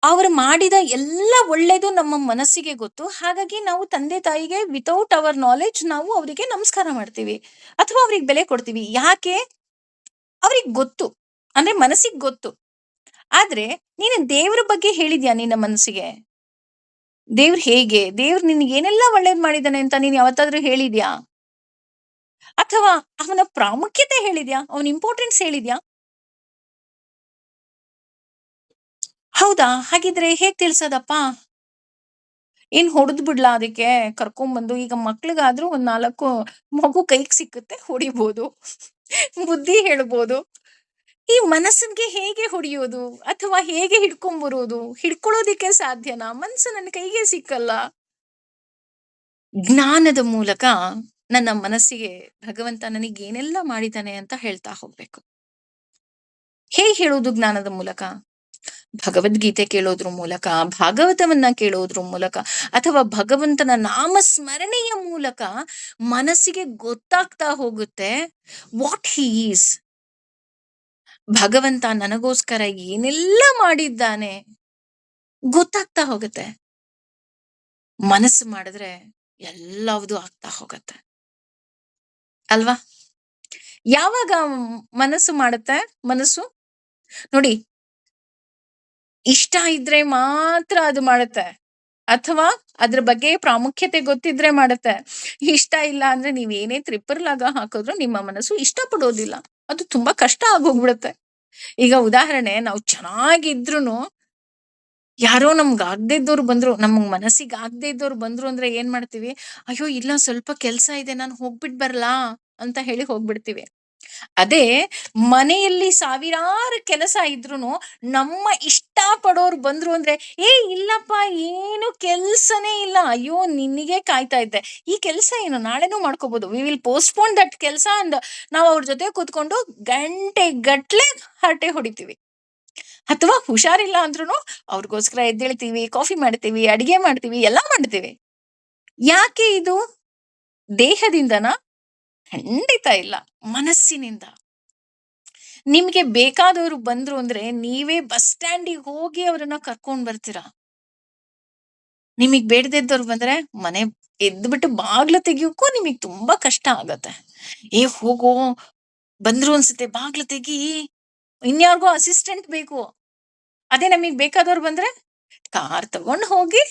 ಅವರು ಮಾಡಿದ ಎಲ್ಲ ಒಳ್ಳೇದು ನಮ್ಮ ಮನಸ್ಸಿಗೆ ಗೊತ್ತು. ಹಾಗಾಗಿ ನಾವು ತಂದೆ ತಾಯಿಗೆ ವಿಥೌಟ್ ಅವರ್ ನಾಲೆಡ್ಜ್ ನಾವು ಅವರಿಗೆ ನಮಸ್ಕಾರ ಮಾಡ್ತೀವಿ. ಅಥವಾ ಅವ್ರಿಗೆ ಬೆಲೆ ಕೊಡ್ತೀವಿ. ಯಾಕೆ? ಅವ್ರಿಗೆ ಗೊತ್ತು. ಅಂದ್ರೆ ಮನಸ್ಸಿಗೆ ಗೊತ್ತು. ಆದ್ರೆ ನೀನು ದೇವ್ರ ಬಗ್ಗೆ ಹೇಳಿದ್ಯಾ ನಿನ್ನ ಮನಸ್ಸಿಗೆ? ದೇವ್ರು ಹೇಗೆ? ದೇವ್ರು ನಿನಗೆ ಏನೆಲ್ಲ ಒಳ್ಳೇದ್ ಮಾಡಿದಾನೆ ಅಂತ ನೀನು ಯಾವತ್ತಾದ್ರೂ ಹೇಳಿದ್ಯಾ? ಅಥವಾ ಅವನ ಪ್ರಾಮುಖ್ಯತೆ ಹೇಳಿದ್ಯಾ? ಅವನ ಇಂಪಾರ್ಟೆನ್ಸ್ ಹೇಳಿದ್ಯಾ? ಹೌದಾ? ಹಾಗಿದ್ರೆ ಹೇಗ್ ತಿಳ್ಸೋದಪ್ಪ? ಏನ್ ಹೊಡೆದ್ ಬಿಡ್ಲಾ ಅದಕ್ಕೆ? ಕರ್ಕೊಂಬಂದು ಈಗ ಮಕ್ಳಿಗಾದ್ರೂ ಒಂದ್ 4 ಮಗು ಕೈಗ್ ಸಿಕ್ಕುತ್ತೆ ಹೊಡಿಬೋದು. ಬುದ್ಧಿ ಹೇಳ್ಬೋದು. ಈ ಮನಸ್ಸಿಗೆ ಹೇಗೆ ಹೊಡೆಯೋದು? ಅಥವಾ ಹೇಗೆ ಹಿಡ್ಕೊಂಬರೋದು? ಹಿಡ್ಕೊಳ್ಳೋದಿಕ್ಕೆ ಸಾಧ್ಯನಾ? ಮನ್ಸು ನನ್ ಕೈಗೆ ಸಿಕ್ಕಲ್ಲ. ಜ್ಞಾನದ ಮೂಲಕ ನನ್ನ ಮನಸ್ಸಿಗೆ ಭಗವಂತ ನನಗೇನೆಲ್ಲ ಮಾಡಿದ್ದಾನೆ ಅಂತ ಹೇಳ್ತಾ ಹೋಗ್ಬೇಕು. ಹೇಗ್ ಹೇಳೋದು ಜ್ಞಾನದ ಮೂಲಕ? ಭಗವದ್ಗೀತೆ ಕೇಳೋದ್ರ ಮೂಲಕ, ಭಾಗವತವನ್ನ ಕೇಳೋದ್ರ ಮೂಲಕ, ಅಥವಾ ಭಗವಂತನ ನಾಮ ಸ್ಮರಣೆಯ ಮೂಲಕ ಮನಸ್ಸಿಗೆ ಗೊತ್ತಾಗ್ತಾ ಹೋಗುತ್ತೆ ವಾಟ್ ಹಿ ಈಸ್. ಭಗವಂತ ನನಗೋಸ್ಕರ ಏನೆಲ್ಲ ಮಾಡಿದ್ದಾನೆ ಗೊತ್ತಾಗ್ತಾ ಹೋಗುತ್ತೆ. ಮನಸ್ಸು ಮಾಡಿದ್ರೆ ಎಲ್ಲವುದು ಆಗ್ತಾ ಹೋಗುತ್ತೆ ಅಲ್ವಾ? ಯಾವಾಗ ಮನಸ್ಸು ಮಾಡುತ್ತೆ? ಮನಸ್ಸು ನೋಡಿ, ಇಷ್ಟ ಇದ್ರೆ ಮಾತ್ರ ಅದು ಮಾಡುತ್ತೆ. ಅಥವಾ ಅದ್ರ ಬಗ್ಗೆ ಪ್ರಾಮುಖ್ಯತೆ ಗೊತ್ತಿದ್ರೆ ಮಾಡುತ್ತೆ. ಇಷ್ಟ ಇಲ್ಲ ಅಂದ್ರೆ ನೀವೇನೇ ತ್ರಿಪರ್ಲಾಗ ಹಾಕಿದ್ರು ನಿಮ್ಮ ಮನಸ್ಸು ಇಷ್ಟ ಪಡೋದಿಲ್ಲ. ಅದು ತುಂಬಾ ಕಷ್ಟ ಆಗೋಗ್ಬಿಡುತ್ತೆ. ಈಗ ಉದಾಹರಣೆ, ನಾವು ಚೆನ್ನಾಗಿದ್ರುನು ಯಾರೋ ನಮ್ಗ್ ಆಗದೆ ಇದ್ದೋರು ಬಂದ್ರು, ನಮ್ಗ್ ಮನಸ್ಸಿಗೆ ಆಗದೆ ಇದ್ದೋರು ಬಂದ್ರು ಅಂದ್ರೆ ಏನ್ ಮಾಡ್ತೀವಿ? ಅಯ್ಯೋ ಇಲ್ಲ, ಸ್ವಲ್ಪ ಕೆಲ್ಸ ಇದೆ, ನಾನು ಹೋಗ್ಬಿಟ್ ಬರ್ಲಾ ಅಂತ ಹೇಳಿ ಹೋಗ್ಬಿಡ್ತೀವಿ. ಅದೇ ಮನೆಯಲ್ಲಿ ಸಾವಿರಾರು ಕೆಲಸ ಇದ್ರುನು ನಮ್ಮ ಇಷ್ಟ ಪಡೋರು ಬಂದ್ರು ಅಂದ್ರೆ, ಏ ಇಲ್ಲಪ್ಪ, ಏನು ಕೆಲ್ಸನೇ ಇಲ್ಲ, ಅಯ್ಯೋ ನಿನಗೆ ಕಾಯ್ತಾ ಇದ್ದೆ, ಈ ಕೆಲಸ ಏನು ನಾಳೆನೂ ಮಾಡ್ಕೋಬಹುದು, ವಿ ವಿಲ್ ಪೋಸ್ಟ್‌ಪೋನ್ ದಟ್ ಕೆಲಸ ಅಂಡ್ ನಾವು ಅವ್ರ ಜೊತೆ ಕೂತ್ಕೊಂಡು ಗಂಟೆ ಗಟ್ಲೆ ಹರಟೆ ಹೊಡಿತೀವಿ. ಅಥವಾ ಹುಷಾರಿಲ್ಲ ಅಂದ್ರುನು ಅವ್ರಿಗೋಸ್ಕರ ಎದ್ದೇಳ್ತೀವಿ, ಕಾಫಿ ಮಾಡ್ತೀವಿ, ಅಡಿಗೆ ಮಾಡ್ತೀವಿ, ಎಲ್ಲಾ ಮಾಡ್ತೀವಿ. ಯಾಕೆ ಇದು? ದೇಹದಿಂದನಾ? ಖಂಡಿತ ಇಲ್ಲ, ಮನಸ್ಸಿನಿಂದ. ನಿಮ್ಗೆ ಬೇಕಾದವರು ಬಂದ್ರು ಅಂದ್ರೆ ನೀವೇ ಬಸ್ ಸ್ಟ್ಯಾಂಡಿಗೆ ಹೋಗಿ ಅವರನ್ನ ಕರ್ಕೊಂಡ್ ಬರ್ತೀರಾ. ನಿಮಗ್ ಬೇಡದೇ ಇದ್ದವ್ರು ಬಂದ್ರೆ ಮನೆ ಎದ್ಬಿಟ್ಟು ಬಾಗ್ಲು ತೆಗಿಯೋಕ್ಕೂ ನಿಮಗ್ ತುಂಬಾ ಕಷ್ಟ ಆಗತ್ತೆ. ಹೋಗೋ, ಬಂದ್ರು ಅನ್ಸುತ್ತೆ, ಬಾಗ್ಲು ತೆಗಿ, ಇನ್ಯಾರಿಗೋ ಅಸಿಸ್ಟೆಂಟ್ ಬೇಕು. ಅದೇ ನಮಗ್ ಬೇಕಾದವ್ರು ಬಂದ್ರೆ ಕಾರ್ ತಗೊಂಡ್ ಹೋಗಿ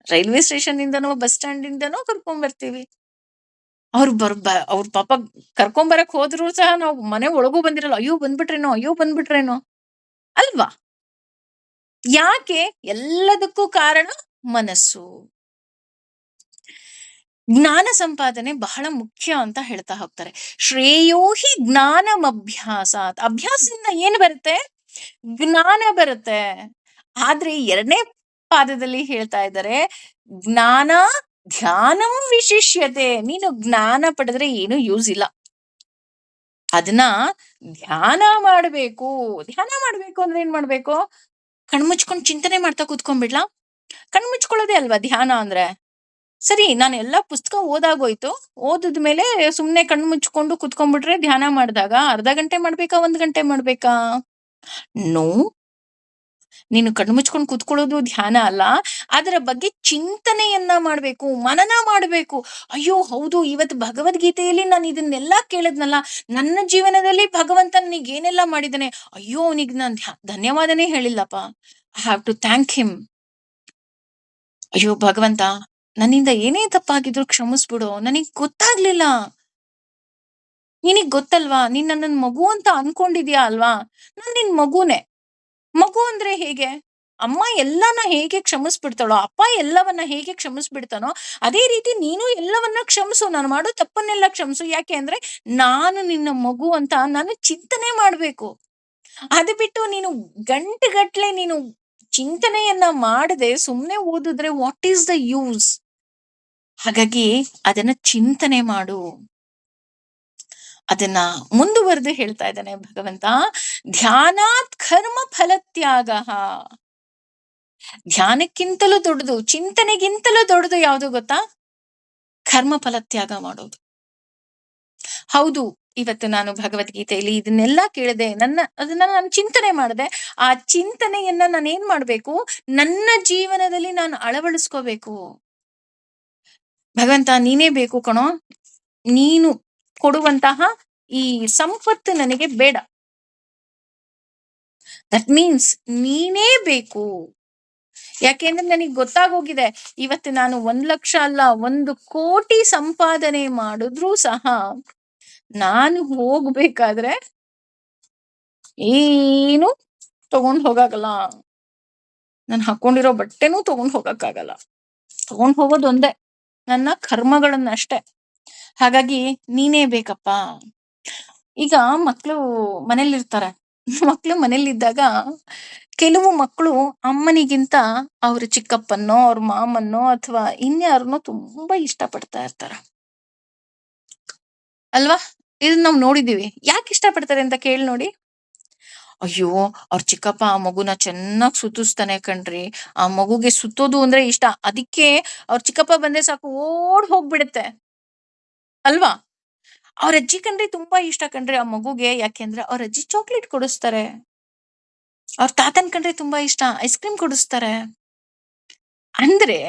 ರೈಲ್ವೆ ಸ್ಟೇಷನ್ ಇಂದನೋ ಬಸ್ ಸ್ಟ್ಯಾಂಡ್ ಇಂದನೋ ಕರ್ಕೊಂಡ್ ಬರ್ತೀವಿ. ಅವ್ರ ಪಾಪ ಕರ್ಕೊಂಬರಕ್ ಹೋದ್ರು ಸಹ ನಾವು ಮನೆ ಒಳಗೂ ಬಂದಿರಲ್ಲ, ಅಯ್ಯೋ ಬಂದ್ಬಿಟ್ರೇನೋ, ಅಯ್ಯೋ ಬಂದ್ಬಿಟ್ರೇನೋ ಅಲ್ವಾ? ಯಾಕೆ? ಎಲ್ಲದಕ್ಕೂ ಕಾರಣ ಮನಸ್ಸು. ಜ್ಞಾನ ಸಂಪಾದನೆ ಬಹಳ ಮುಖ್ಯ ಅಂತ ಹೇಳ್ತಾ ಹೋಗ್ತಾರೆ. ಶ್ರೇಯೋ ಹಿ ಜ್ಞಾನಮಭ್ಯಾಸಾತ್. ಅಭ್ಯಾಸದಿಂದ ಏನು ಬರುತ್ತೆ? ಜ್ಞಾನ ಬರುತ್ತೆ. ಆದ್ರೆ ಎರಡನೇ ಪಾದದಲ್ಲಿ ಹೇಳ್ತಾ ಇದ್ದಾರೆ, ಜ್ಞಾನ ಧ್ಯಾನಂ ವಿಶಿಷ್ಯತೆ. ನೀನು ಜ್ಞಾನ ಪಡೆದ್ರೆ ಏನು ಯೂಸ್ ಇಲ್ಲ. ಅದನ್ನ ಧ್ಯಾನ ಮಾಡ್ಬೇಕು. ಧ್ಯಾನ ಮಾಡ್ಬೇಕು ಅಂದ್ರೆ ಏನ್ ಮಾಡ್ಬೇಕು? ಕಣ್ಮುಚ್ಕೊಂಡ್ ಚಿಂತನೆ ಮಾಡ್ತಾ ಕೂತ್ಕೊಂಡ್ಬಿಡ್ಲಾ? ಕಣ್ಮುಚ್ಕೊಳ್ಳೋದೇ ಅಲ್ವಾ ಧ್ಯಾನ ಅಂದ್ರೆ. ಸರಿ, ನಾನು ಎಲ್ಲಾ ಪುಸ್ತಕ ಓದಾಗೋಯ್ತು. ಓದಿದ್ಮೇಲೆ ಸುಮ್ನೆ ಕಣ್ಣು ಮುಚ್ಕೊಂಡು ಕುತ್ಕೊಂಡ್ಬಿಟ್ರೆ ಧ್ಯಾನ ಮಾಡಿದಾಗ ಅರ್ಧ ಗಂಟೆ ಮಾಡ್ಬೇಕಾ, 1 ಗಂಟೆ ಮಾಡ್ಬೇಕಾ? ನೋ. ನೀನು ಕಣ್ಣು ಮುಚ್ಕೊಂಡು ಕೂತ್ಕೊಳ್ಳೋದು ಧ್ಯಾನ ಅಲ್ಲ. ಅದರ ಬಗ್ಗೆ ಚಿಂತನೆಯನ್ನ ಮಾಡ್ಬೇಕು, ಮನನ ಮಾಡ್ಬೇಕು. ಅಯ್ಯೋ ಹೌದು, ಇವತ್ತು ಭಗವದ್ಗೀತೆಯಲ್ಲಿ ನಾನು ಇದನ್ನೆಲ್ಲ ಕೇಳಿದ್ನಲ್ಲ, ನನ್ನ ಜೀವನದಲ್ಲಿ ಭಗವಂತ ನನಗೆ ಏನೆಲ್ಲ ಮಾಡಿದ್ದಾನೆ, ಅಯ್ಯೋ ಅವನಿಗೆ ನಾನು ಧನ್ಯವಾದನೇ ಹೇಳಿಲ್ಲಪ್ಪ. I have to thank him. ಅಯ್ಯೋ ಭಗವಂತ, ನನ್ನಿಂದ ಏನೇ ತಪ್ಪಾಗಿದ್ರು ಕ್ಷಮಿಸ್ಬಿಡು, ನನಗ್ ಗೊತ್ತಾಗ್ಲಿಲ್ಲ. ನಿನಗ್ ಗೊತ್ತಲ್ವಾ, ನೀನ್ ನನ್ನನ್ ಮಗು ಅಂತ ಅನ್ಕೊಂಡಿದ್ಯಾ ಅಲ್ವಾ? ನಾನ್ ನಿನ್ ಮಗುನೇ. ಮಗು ಅಂದ್ರೆ ಹೇಗೆ? ಅಮ್ಮ ಎಲ್ಲಾನ ಹೇಗೆ ಕ್ಷಮಿಸ್ಬಿಡ್ತಾಳೋ, ಅಪ್ಪ ಎಲ್ಲವನ್ನ ಹೇಗೆ ಕ್ಷಮಿಸ್ಬಿಡ್ತಾನೋ, ಅದೇ ರೀತಿ ನೀನು ಎಲ್ಲವನ್ನ ಕ್ಷಮಿಸು. ನಾನು ಮಾಡೋ ತಪ್ಪನ್ನೆಲ್ಲ ಕ್ಷಮಿಸು. ಯಾಕೆ ಅಂದ್ರೆ ನಾನು ನಿನ್ನ ಮಗು ಅಂತ ನಾನು ಚಿಂತನೆ ಮಾಡ್ಬೇಕು. ಅದು ಬಿಟ್ಟು ನೀನು ಗಂಟೆಗಟ್ಲೆ ನೀನು ಚಿಂತನೆಯನ್ನ ಮಾಡದೆ ಸುಮ್ನೆ ಓದಿದ್ರೆ ವಾಟ್ ಈಸ್ ದ ಯೂಸ್? ಹಾಗಾಗಿ ಅದನ್ನ ಚಿಂತನೆ ಮಾಡು. ಅದನ್ನ ಮುಂದುವರೆದು ಹೇಳ್ತಾ ಇದ್ದಾನೆ ಭಗವಂತ, ಧ್ಯಾನಾತ್ ಕರ್ಮ ಫಲತ್ಯಾಗ. ಧ್ಯಾನಕ್ಕಿಂತಲೂ ದೊಡ್ಡದು, ಚಿಂತನೆಗಿಂತಲೂ ದೊಡ್ಡದು ಯಾವುದು ಗೊತ್ತಾ? ಕರ್ಮ ಫಲತ್ಯಾಗ ಮಾಡೋದು. ಹೌದು, ಇವತ್ತು ನಾನು ಭಗವದ್ಗೀತೆಯಲ್ಲಿ ಇದನ್ನೆಲ್ಲ ಕೇಳಿದೆ, ಅದನ್ನ ನಾನು ಚಿಂತನೆ ಮಾಡಿದೆ. ಆ ಚಿಂತನೆಯನ್ನ ನಾನು ಏನ್ ಮಾಡ್ಬೇಕು? ನನ್ನ ಜೀವನದಲ್ಲಿ ನಾನು ಅಳವಡಿಸ್ಕೋಬೇಕು. ಭಗವಂತ ನೀನೇ ಬೇಕು ಕಣೋ, ನೀನು ಕೊಡುವಂತಹ ಈ ಸಂಪತ್ತು ನನಗೆ ಬೇಡ. ದಟ್ ಮೀನ್ಸ್ ನೀನೇ ಬೇಕು. ಯಾಕೆಂದ್ರೆ ನನಗೆ ಗೊತ್ತಾಗೋಗಿದೆ, ಇವತ್ತು ನಾನು 1 ಲಕ್ಷ ಅಲ್ಲ 1 ಕೋಟಿ ಸಂಪಾದನೆ ಮಾಡಿದ್ರೂ ಸಹ ನಾನು ಹೋಗ್ಬೇಕಾದ್ರೆ ಏನು ತಗೊಂಡ್ ಹೋಗಕ್ಕಾಗಲ್ಲ. ನಾನು ಹಾಕೊಂಡಿರೋ ಬಟ್ಟೆನೂ ತಗೊಂಡ್ ಹೋಗಕ್ಕಾಗಲ್ಲ. ತಗೊಂಡ್ ಹೋಗೋದು ಒಂದೇ, ನನ್ನ ಕರ್ಮಗಳನ್ನಷ್ಟೇ. ಹಾಗಾಗಿ ನೀನೇ ಬೇಕಪ್ಪ. ಈಗ ಮಕ್ಳು ಮನೇಲಿರ್ತಾರೆ. ಮಕ್ಳು ಮನೇಲಿದ್ದಾಗ ಕೆಲವು ಮಕ್ಕಳು ಅಮ್ಮನಿಗಿಂತ ಅವ್ರ ಚಿಕ್ಕಪ್ಪನ್ನೋ ಅವ್ರ ಮಾಮನ್ನೋ ಅಥವಾ ಇನ್ಯಾರನ್ನೋ ತುಂಬಾ ಇಷ್ಟಪಡ್ತಾ ಇರ್ತಾರ ಅಲ್ವಾ? ಇದನ್ನ ನಾವು ನೋಡಿದೀವಿ. ಯಾಕೆ ಇಷ್ಟಪಡ್ತಾರೆ ಅಂತ ಕೇಳಿ ನೋಡಿ. ಅಯ್ಯೋ ಅವ್ರ ಚಿಕ್ಕಪ್ಪ ಆ ಮಗುನ ಚೆನ್ನಾಗ್ ಸುತ್ತಿಸ್ತಾನೆ ಕಣ್ರಿ, ಆ ಮಗುಗೆ ಸುತ್ತೋದು ಅಂದ್ರೆ ಇಷ್ಟ, ಅದಕ್ಕೆ ಅವ್ರ ಚಿಕ್ಕಪ್ಪ ಬಂದ್ರೆ ಸಾಕು ಓಡ್ ಹೋಗ್ಬಿಡುತ್ತೆ ಅಲ್ವಾ? ಅವ್ರ ಅಜ್ಜಿ ಕಣ್ರಿ ತುಂಬಾ ಇಷ್ಟ ಕಣ್ರಿ ಆ ಮಗುಗೆ. ಯಾಕೆಂದ್ರೆ ಅವ್ರ ಅಜ್ಜಿ ಚಾಕ್ಲೇಟ್ ಕೊಡಿಸ್ತಾರೆ. ಅವ್ರ ತಾತನ್ ಕಂಡ್ರೆ ತುಂಬಾ ಇಷ್ಟ, ಐಸ್ ಕ್ರೀಮ್ ಕೊಡಿಸ್ತಾರೆ. ಅಂದ್ರೆ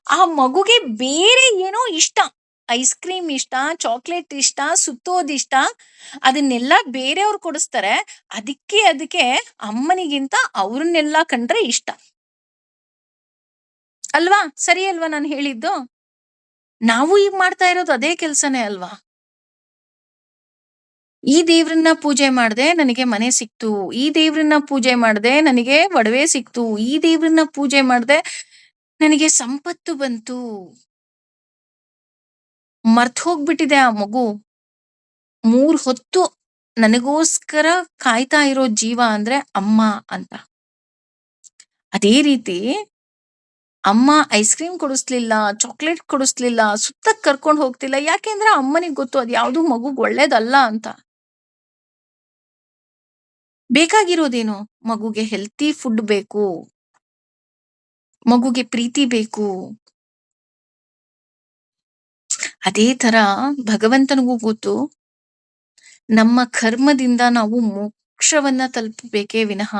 ಆ ಮಗುಗೆ ಬೇರೆ ಏನೋ ಇಷ್ಟ. ಐಸ್ ಕ್ರೀಮ್ ಇಷ್ಟ, ಚಾಕ್ಲೇಟ್ ಇಷ್ಟ, ಸುತ್ತೋದಿಷ್ಟ, ಅದನ್ನೆಲ್ಲ ಬೇರೆಯವ್ರು ಕೊಡಿಸ್ತಾರೆ. ಅದಕ್ಕೆ ಅಮ್ಮನಿಗಿಂತ ಅವ್ರನ್ನೆಲ್ಲ ಕಂಡ್ರೆ ಇಷ್ಟ ಅಲ್ವಾ? ಸರಿ ಅಲ್ವಾ ನಾನು ಹೇಳಿದ್ದು? ನಾವು ಈಗ ಮಾಡ್ತಾ ಇರೋದು ಅದೇ ಕೆಲ್ಸನೇ ಅಲ್ವಾ? ಈ ದೇವ್ರನ್ನ ಪೂಜೆ ಮಾಡ್ದೆ ನನಗೆ ಮನೆ ಸಿಕ್ತು, ಈ ದೇವ್ರನ್ನ ಪೂಜೆ ಮಾಡ್ದೆ ನನಗೆ ಒಡವೆ ಸಿಕ್ತು, ಈ ದೇವ್ರನ್ನ ಪೂಜೆ ಮಾಡ್ದೆ ನನಗೆ ಸಂಪತ್ತು ಬಂತು. ಮರ್ತ್ ಹೋಗ್ಬಿಟ್ಟಿದೆ ಆ ಮಗು 3 ಹೊತ್ತು ನನಗೋಸ್ಕರ ಕಾಯ್ತಾ ಇರೋ ಜೀವ ಅಂದ್ರೆ ಅಮ್ಮ ಅಂತ. ಅದೇ ರೀತಿ ಅಮ್ಮ ಐಸ್ ಕ್ರೀಮ್ ಕೊಡಿಸ್ಲಿಲ್ಲ, ಚಾಕ್ಲೇಟ್ ಕೊಡಿಸ್ಲಿಲ್ಲ, ಸುತ್ತಕ್ ಕರ್ಕೊಂಡು ಹೋಗ್ತಿಲ್ಲ. ಯಾಕೆಂದ್ರೆ ಅಮ್ಮನಿಗೆ ಗೊತ್ತು ಅದ್ ಯಾವ್ದು ಮಗುಗ್ ಒಳ್ಳೇದಲ್ಲ ಅಂತ. ಬೇಕಾಗಿರೋದೇನು? ಮಗುಗೆ ಹೆಲ್ತಿ ಫುಡ್ ಬೇಕು, ಮಗುಗೆ ಪ್ರೀತಿ ಬೇಕು. ಅದೇ ತರ ಭಗವಂತನಿಗೂ ಗೊತ್ತು, ನಮ್ಮ ಕರ್ಮದಿಂದ ನಾವು ಮೋಕ್ಷವನ್ನ ತಲುಪಬೇಕೇ ವಿನಃ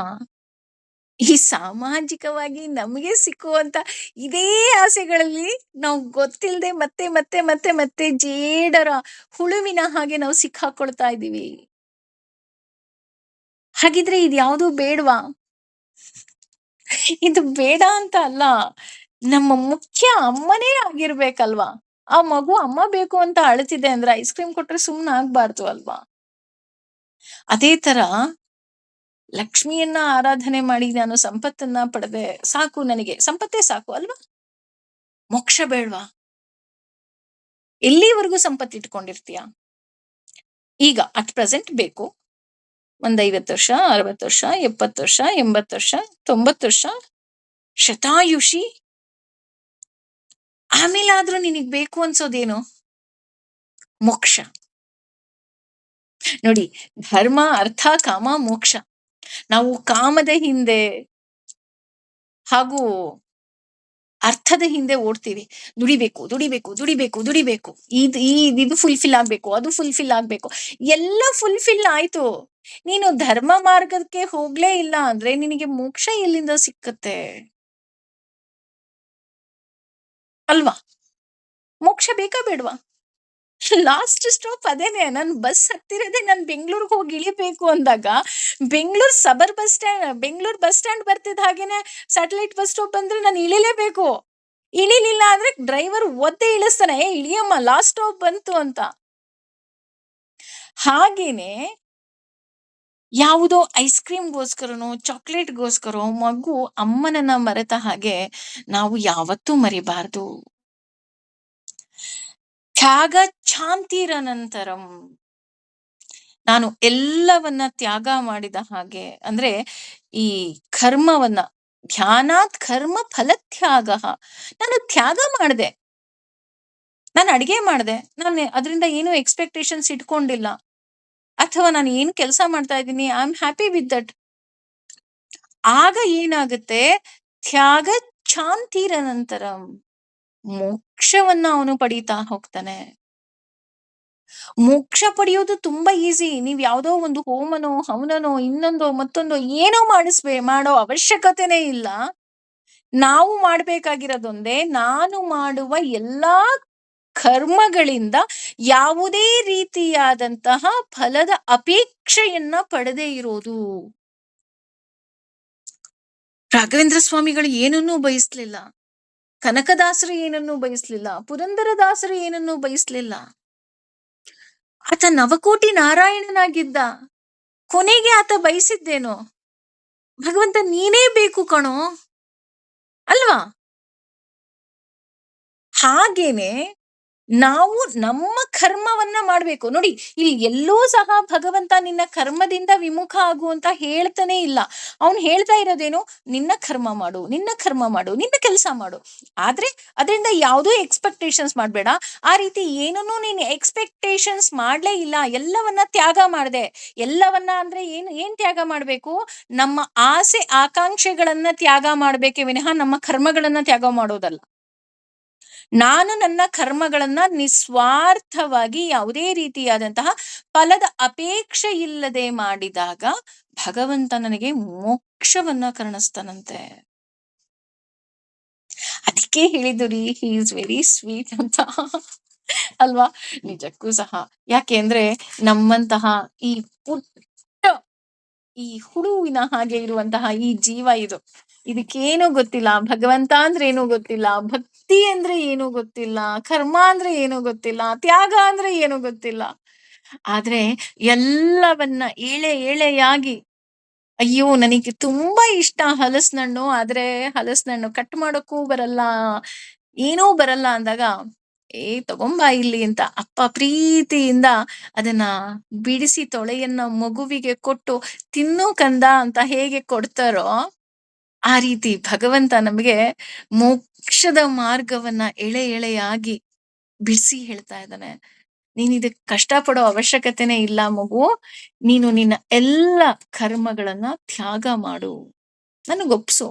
ಈ ಸಾಮಾಜಿಕವಾಗಿ ನಮಗೆ ಸಿಕ್ಕುವಂತ ಇದೇ ಆಸೆಗಳಲ್ಲಿ ನಾವು ಗೊತ್ತಿಲ್ಲದೆ ಮತ್ತೆ ಮತ್ತೆ ಮತ್ತೆ ಮತ್ತೆ ಜೇಡರ ಹುಳುವಿನ ಹಾಗೆ ನಾವು ಸಿಕ್ಕಾಕೊಳ್ತಾ ಇದ್ದೀವಿ. ಹಾಗಿದ್ರೆ ಇದ್ಯಾವುದು ಬೇಡ್ವಾ? ಇದು ಬೇಡ ಅಂತ ಅಲ್ಲ. ನಮ್ಮ ಮುಖ್ಯ ಅಮ್ಮನೇ ಆಗಿರ್ಬೇಕಲ್ವಾ? ಆ ಮಗು ಅಮ್ಮ ಬೇಕು ಅಂತ ಅಳ್ತಿದೆ ಅಂದ್ರೆ ಐಸ್ ಕ್ರೀಮ್ ಕೊಟ್ರೆ ಸುಮ್ನೆ ಆಗ್ಬಾರ್ದು ಅಲ್ವಾ? ಅದೇ ತರ ಲಕ್ಷ್ಮಿಯನ್ನ ಆರಾಧನೆ ಮಾಡಿ ನಾನು ಸಂಪತ್ತನ್ನ ಪಡೆದೆ ಸಾಕು, ನನಗೆ ಸಂಪತ್ತೇ ಸಾಕು ಅಲ್ವಾ? ಮೋಕ್ಷ ಬೇಡ್ವಾ? ಎಲ್ಲಿವರೆಗೂ ಸಂಪತ್ತು ಇಟ್ಕೊಂಡಿರ್ತೀಯ? ಈಗ ಅಟ್ ಪ್ರೆಸೆಂಟ್ ಬೇಕು. ಒಂದ್ 50 ವರ್ಷ, 60 ವರ್ಷ, 70 ವರ್ಷ, 80 ವರ್ಷ, 90 ವರ್ಷ, ಶತಾಯುಷಿ. ಆಮೇಲಾದ್ರೂ ನಿನಗ್ ಬೇಕು ಅನ್ಸೋದೇನು? ಮೋಕ್ಷ. ನೋಡಿ, ಧರ್ಮ, ಅರ್ಥ, ಕಾಮ, ಮೋಕ್ಷ. ನಾವು ಕಾಮದ ಹಿಂದೆ ಹಾಗೂ ಅರ್ಥದ ಹಿಂದೆ ಓಡ್ತೀವಿ. ದುಡಿಬೇಕು ದುಡಿಬೇಕು ದುಡಿಬೇಕು ದುಡಿಬೇಕು, ಇದು ಫುಲ್ಫಿಲ್ ಆಗ್ಬೇಕು, ಅದು ಫುಲ್ಫಿಲ್ ಆಗ್ಬೇಕು. ಎಲ್ಲ ಫುಲ್ಫಿಲ್ ಆಯ್ತು. ನೀನು ಧರ್ಮ ಮಾರ್ಗಕ್ಕೆ ಹೋಗ್ಲೇ ಇಲ್ಲ ಅಂದ್ರೆ ನಿನಗೆ ಮೋಕ್ಷ ಎಲ್ಲಿಂದ ಸಿಕ್ಕತ್ತೆ ಅಲ್ವಾ? ಮೋಕ್ಷ ಬೇಕಾ ಬೇಡ್ವಾ? ಲಾಸ್ಟ್ ಸ್ಟಾಪ್ ಅದೇನೆ. ನಾನು ಬಸ್ ಹತ್ತಿರದೆ ನಾನು ಬೆಂಗಳೂರಿಗೆ ಹೋಗಿ ಇಳಿಬೇಕು ಅಂದಾಗ ಬೆಂಗಳೂರು ಬಸ್ ಸ್ಟ್ಯಾಂಡ್ ಬರ್ತಿದ್ದ ಹಾಗೇನೆ ಸ್ಯಾಟಲೈಟ್ ಬಸ್ ಸ್ಟಾಪ್ ಬಂದ್ರೆ ನಾನು ಇಳಿಲೇಬೇಕು. ಇಳಿಲಿಲ್ಲ ಅಂದ್ರೆ ಡ್ರೈವರ್ ಒದ್ದೆ ಇಳಿಸ್ತಾನೆ, ಏ ಇಳಿಯಮ್ಮ ಲಾಸ್ಟ್ ಸ್ಟಾಪ್ ಬಂತು ಅಂತ. ಹಾಗೇನೆ ಯಾವುದೋ ಐಸ್ ಕ್ರೀಮ್ಗೋಸ್ಕರನೋ ಚಾಕ್ಲೇಟ್ಗೋಸ್ಕರೋ ಮಗು ಅಮ್ಮನನ್ನ ಮರೆತ ಹಾಗೆ ನಾವು ಯಾವತ್ತೂ ಮರಿಬಾರ್ದು. ತ್ಯಾಗ ಚಾಂತಿರ ನಂತರಂ. ನಾನು ಎಲ್ಲವನ್ನ ತ್ಯಾಗ ಮಾಡಿದ ಹಾಗೆ, ಅಂದ್ರೆ ಈ ಕರ್ಮವನ್ನ, ಧ್ಯಾನಾತ್ ಕರ್ಮ ಫಲತ್ಯಾಗ. ನಾನು ತ್ಯಾಗ ಮಾಡಿದೆ, ನಾನು ಅಡಿಗೆ ಮಾಡಿದೆ, ನಾನು ಅದರಿಂದ ಏನು ಎಕ್ಸ್ಪೆಕ್ಟೇಷನ್ಸ್ ಇಟ್ಕೊಂಡಿಲ್ಲ, ಅಥವಾ ನಾನು ಏನು ಕೆಲಸ ಮಾಡ್ತಾ ಇದ್ದೀನಿ, I am happy with that. ಆಗ ಏನಾಗುತ್ತೆ? ತ್ಯಾಗ ಚಾಂತಿರ ನಂತರಂ, ಮೋಕ್ಷವನ್ನ ಅವನು ಪಡೀತಾ ಹೋಗ್ತಾನೆ. ಮೋಕ್ಷ ಪಡೆಯೋದು ತುಂಬಾ ಈಸಿ. ನೀವ್ ಯಾವ್ದೋ ಒಂದು ಹೋಮನೋ ಹವನನೋ ಇನ್ನೊಂದೋ ಮತ್ತೊಂದೋ ಏನೋ ಮಾಡೋ ಅವಶ್ಯಕತೆನೇ ಇಲ್ಲ. ನಾವು ಮಾಡ್ಬೇಕಾಗಿರೋದೊಂದೇ, ನಾನು ಮಾಡುವ ಎಲ್ಲಾ ಕರ್ಮಗಳಿಂದ ಯಾವುದೇ ರೀತಿಯಾದಂತಹ ಫಲದ ಅಪೇಕ್ಷೆಯನ್ನ ಪಡೆದೇ ಇರೋದು. ರಾಘವೇಂದ್ರ ಸ್ವಾಮಿಗಳು ಏನನ್ನೂ ಬಯಸ್ಲಿಲ್ಲ, ಕನಕದಾಸರು ಏನನ್ನೂ ಬಯಸ್ಲಿಲ್ಲ, ಪುರಂದರದಾಸರು ಏನನ್ನೂ ಬಯಸ್ಲಿಲ್ಲ. ಆತ ನವಕೋಟಿ ನಾರಾಯಣನಾಗಿದ್ದ. ಕೊನೆಗೆ ಆತ ಬಯಸಿದ್ದೇನು? ಭಗವಂತ ನೀನೇ ಬೇಕು ಕಣೋ ಅಲ್ವಾ? ಹಾಗೇನೆ ನಾವು ನಮ್ಮ ಕರ್ಮವನ್ನ ಮಾಡ್ಬೇಕು. ನೋಡಿ, ಇಲ್ಲಿ ಎಲ್ಲೂ ಸಹ ಭಗವಂತ ನಿನ್ನ ಕರ್ಮದಿಂದ ವಿಮುಖ ಆಗು ಅಂತ ಹೇಳ್ತಾನೆ ಇಲ್ಲ. ಅವನು ಹೇಳ್ತಾ ಇರೋದೇನು? ನಿನ್ನ ಕರ್ಮ ಮಾಡು, ನಿನ್ನ ಕರ್ಮ ಮಾಡು, ನಿನ್ನ ಕೆಲಸ ಮಾಡು. ಆದ್ರೆ ಅದರಿಂದ ಯಾವುದೋ ಎಕ್ಸ್ಪೆಕ್ಟೇಷನ್ಸ್ ಮಾಡ್ಬೇಡ. ಆ ರೀತಿ ಏನನ್ನೂ ನೀನು ಎಕ್ಸ್ಪೆಕ್ಟೇಷನ್ಸ್ ಮಾಡ್ಲೇ ಇಲ್ಲ, ಎಲ್ಲವನ್ನ ತ್ಯಾಗ ಮಾಡ್ದೆ. ಎಲ್ಲವನ್ನ ಅಂದ್ರೆ ಏನ್ ತ್ಯಾಗ ಮಾಡ್ಬೇಕು? ನಮ್ಮ ಆಸೆ ಆಕಾಂಕ್ಷೆಗಳನ್ನ ತ್ಯಾಗ ಮಾಡ್ಬೇಕೆ ವಿನಃ ನಮ್ಮ ಕರ್ಮಗಳನ್ನ ತ್ಯಾಗ ಮಾಡೋದಲ್ಲ. ನಾನು ನನ್ನ ಕರ್ಮಗಳನ್ನ ನಿಸ್ವಾರ್ಥವಾಗಿ ಯಾವುದೇ ರೀತಿಯಾದಂತಹ ಫಲದ ಅಪೇಕ್ಷೆ ಇಲ್ಲದೆ ಮಾಡಿದಾಗ ಭಗವಂತ ನನಗೆ ಮೋಕ್ಷವನ್ನ ಕರುಣಿಸ್ತಾನಂತೆ. ಅದಕ್ಕೆ ಹೇಳಿದ್ದು ರೀ, ಹಿ ಈಸ್ ವೆರಿ ಸ್ವೀಟ್ ಅಂತ ಅಲ್ವಾ? ನಿಜಕ್ಕೂ ಸಹ. ಯಾಕೆಂದ್ರೆ ನಮ್ಮಂತಹ ಈ ಪುಟ್ಟ ಈ ಹುಳುವಿನ ಹಾಗೆ ಇರುವಂತಹ ಈ ಜೀವ ಇದಕ್ಕೇನು ಗೊತ್ತಿಲ್ಲ. ಭಗವಂತ ಅಂದ್ರೆ ಏನು ಗೊತ್ತಿಲ್ಲ, ಭಕ್ತಿ ಅಂದ್ರೆ ಏನು ಗೊತ್ತಿಲ್ಲ, ಕರ್ಮ ಅಂದ್ರೆ ಏನು ಗೊತ್ತಿಲ್ಲ, ತ್ಯಾಗ ಅಂದ್ರೆ ಏನು ಗೊತ್ತಿಲ್ಲ. ಆದ್ರೆ ಎಲ್ಲವನ್ನ ಎಳೆಯಾಗಿ, ಅಯ್ಯೋ ನನಗೆ ತುಂಬಾ ಇಷ್ಟ ಹಲಸಿನಣ್ಣು, ಆದ್ರೆ ಹಲಸಿನಣ್ಣು ಕಟ್ ಮಾಡೋಕ್ಕೂ ಬರಲ್ಲ, ಏನೂ ಬರಲ್ಲ ಅಂದಾಗ, ತಗೊಂಬಾ ಇಲ್ಲಿ ಅಂತ ಅಪ್ಪ ಪ್ರೀತಿಯಿಂದ ಅದನ್ನ ಬಿಡಿಸಿ ತೊಳೆಯನ್ನ ಮಗುವಿಗೆ ಕೊಟ್ಟು ತಿನ್ನು ಕಂದ ಅಂತ ಹೇಗೆ ಕೊಡ್ತಾರೋ, ಆ ರೀತಿ ಭಗವಂತ ನಮಗೆ ಮೋಕ್ಷದ ಮಾರ್ಗವನ್ನ ಎಳೆಯಾಗಿ ಬಿಡಿಸಿ ಹೇಳ್ತಾ ಇದ್ದಾನೆ. ನೀನ್ ಇದಕ್ ಕಷ್ಟಪಡೋ ಅವಶ್ಯಕತೆನೇ ಇಲ್ಲ ಮಗು. ನೀನು ನಿನ್ನ ಎಲ್ಲ ಕರ್ಮಗಳನ್ನ ತ್ಯಾಗ ಮಾಡು, ನನಗೊಪ್ಸು.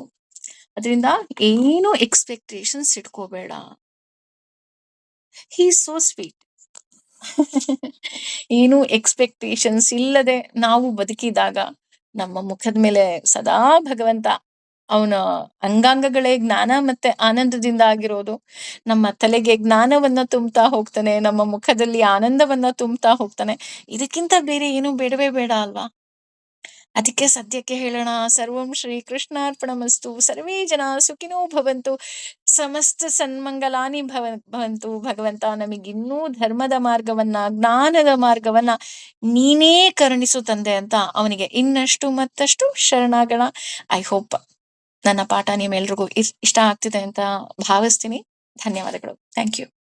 ಅದರಿಂದ ಏನು ಎಕ್ಸ್ಪೆಕ್ಟೇಷನ್ಸ್ ಇಟ್ಕೋಬೇಡ. He is so sweet. ಏನು ಎಕ್ಸ್ಪೆಕ್ಟೇಷನ್ಸ್ ಇಲ್ಲದೆ ನಾವು ಬದುಕಿದಾಗ ನಮ್ಮ ಮುಖದ ಮೇಲೆ ಸದಾ ಭಗವಂತ ಅವನ ಅಂಗಾಂಗಗಳೇ ಜ್ಞಾನ ಮತ್ತೆ ಆನಂದದಿಂದ ಆಗಿರೋದು. ನಮ್ಮ ತಲೆಗೆ ಜ್ಞಾನವನ್ನ ತುಂಬ್ತಾ ಹೋಗ್ತಾನೆ. ನಮ್ಮ ಮುಖದಲ್ಲಿ ಆನಂದವನ್ನ ತುಂಬ್ತಾ ಹೋಗ್ತಾನೆ. ಇದಕ್ಕಿಂತ ಬೇರೆ ಏನು ಬೇಡವೇ ಬೇಡ ಅಲ್ವಾ? ಅದಕ್ಕೆ ಸದ್ಯಕ್ಕೆ ಹೇಳೋಣ, ಸರ್ವಂ ಶ್ರೀ ಕೃಷ್ಣಾರ್ಪಣಮಸ್ತು. ಸರ್ವೇ ಜನ ಸುಖಿನೋ ಭವಂತು. ಸಮಸ್ತ ಸನ್ಮಂಗಲಾನಿ ಭವಂತು. ಭಗವಂತ ನಮಗಿನ್ನೂ ಧರ್ಮದ ಮಾರ್ಗವನ್ನ, ಜ್ಞಾನದ ಮಾರ್ಗವನ್ನ ನೀನೇ ಕರುಣಿಸು ತಂದೆ ಅಂತ ಅವನಿಗೆ ಇನ್ನಷ್ಟು ಮತ್ತಷ್ಟು ಶರಣಾಗಣ. ಐ ಹೋಪ್ ನನ್ನ ಪಾಠ ನಿಮ್ಮೆಲ್ರಿಗೂ ಇಷ್ಟ ಆಗ್ತಿದೆ ಅಂತ ಭಾವಿಸ್ತೀನಿ. ಧನ್ಯವಾದಗಳು. Thank you.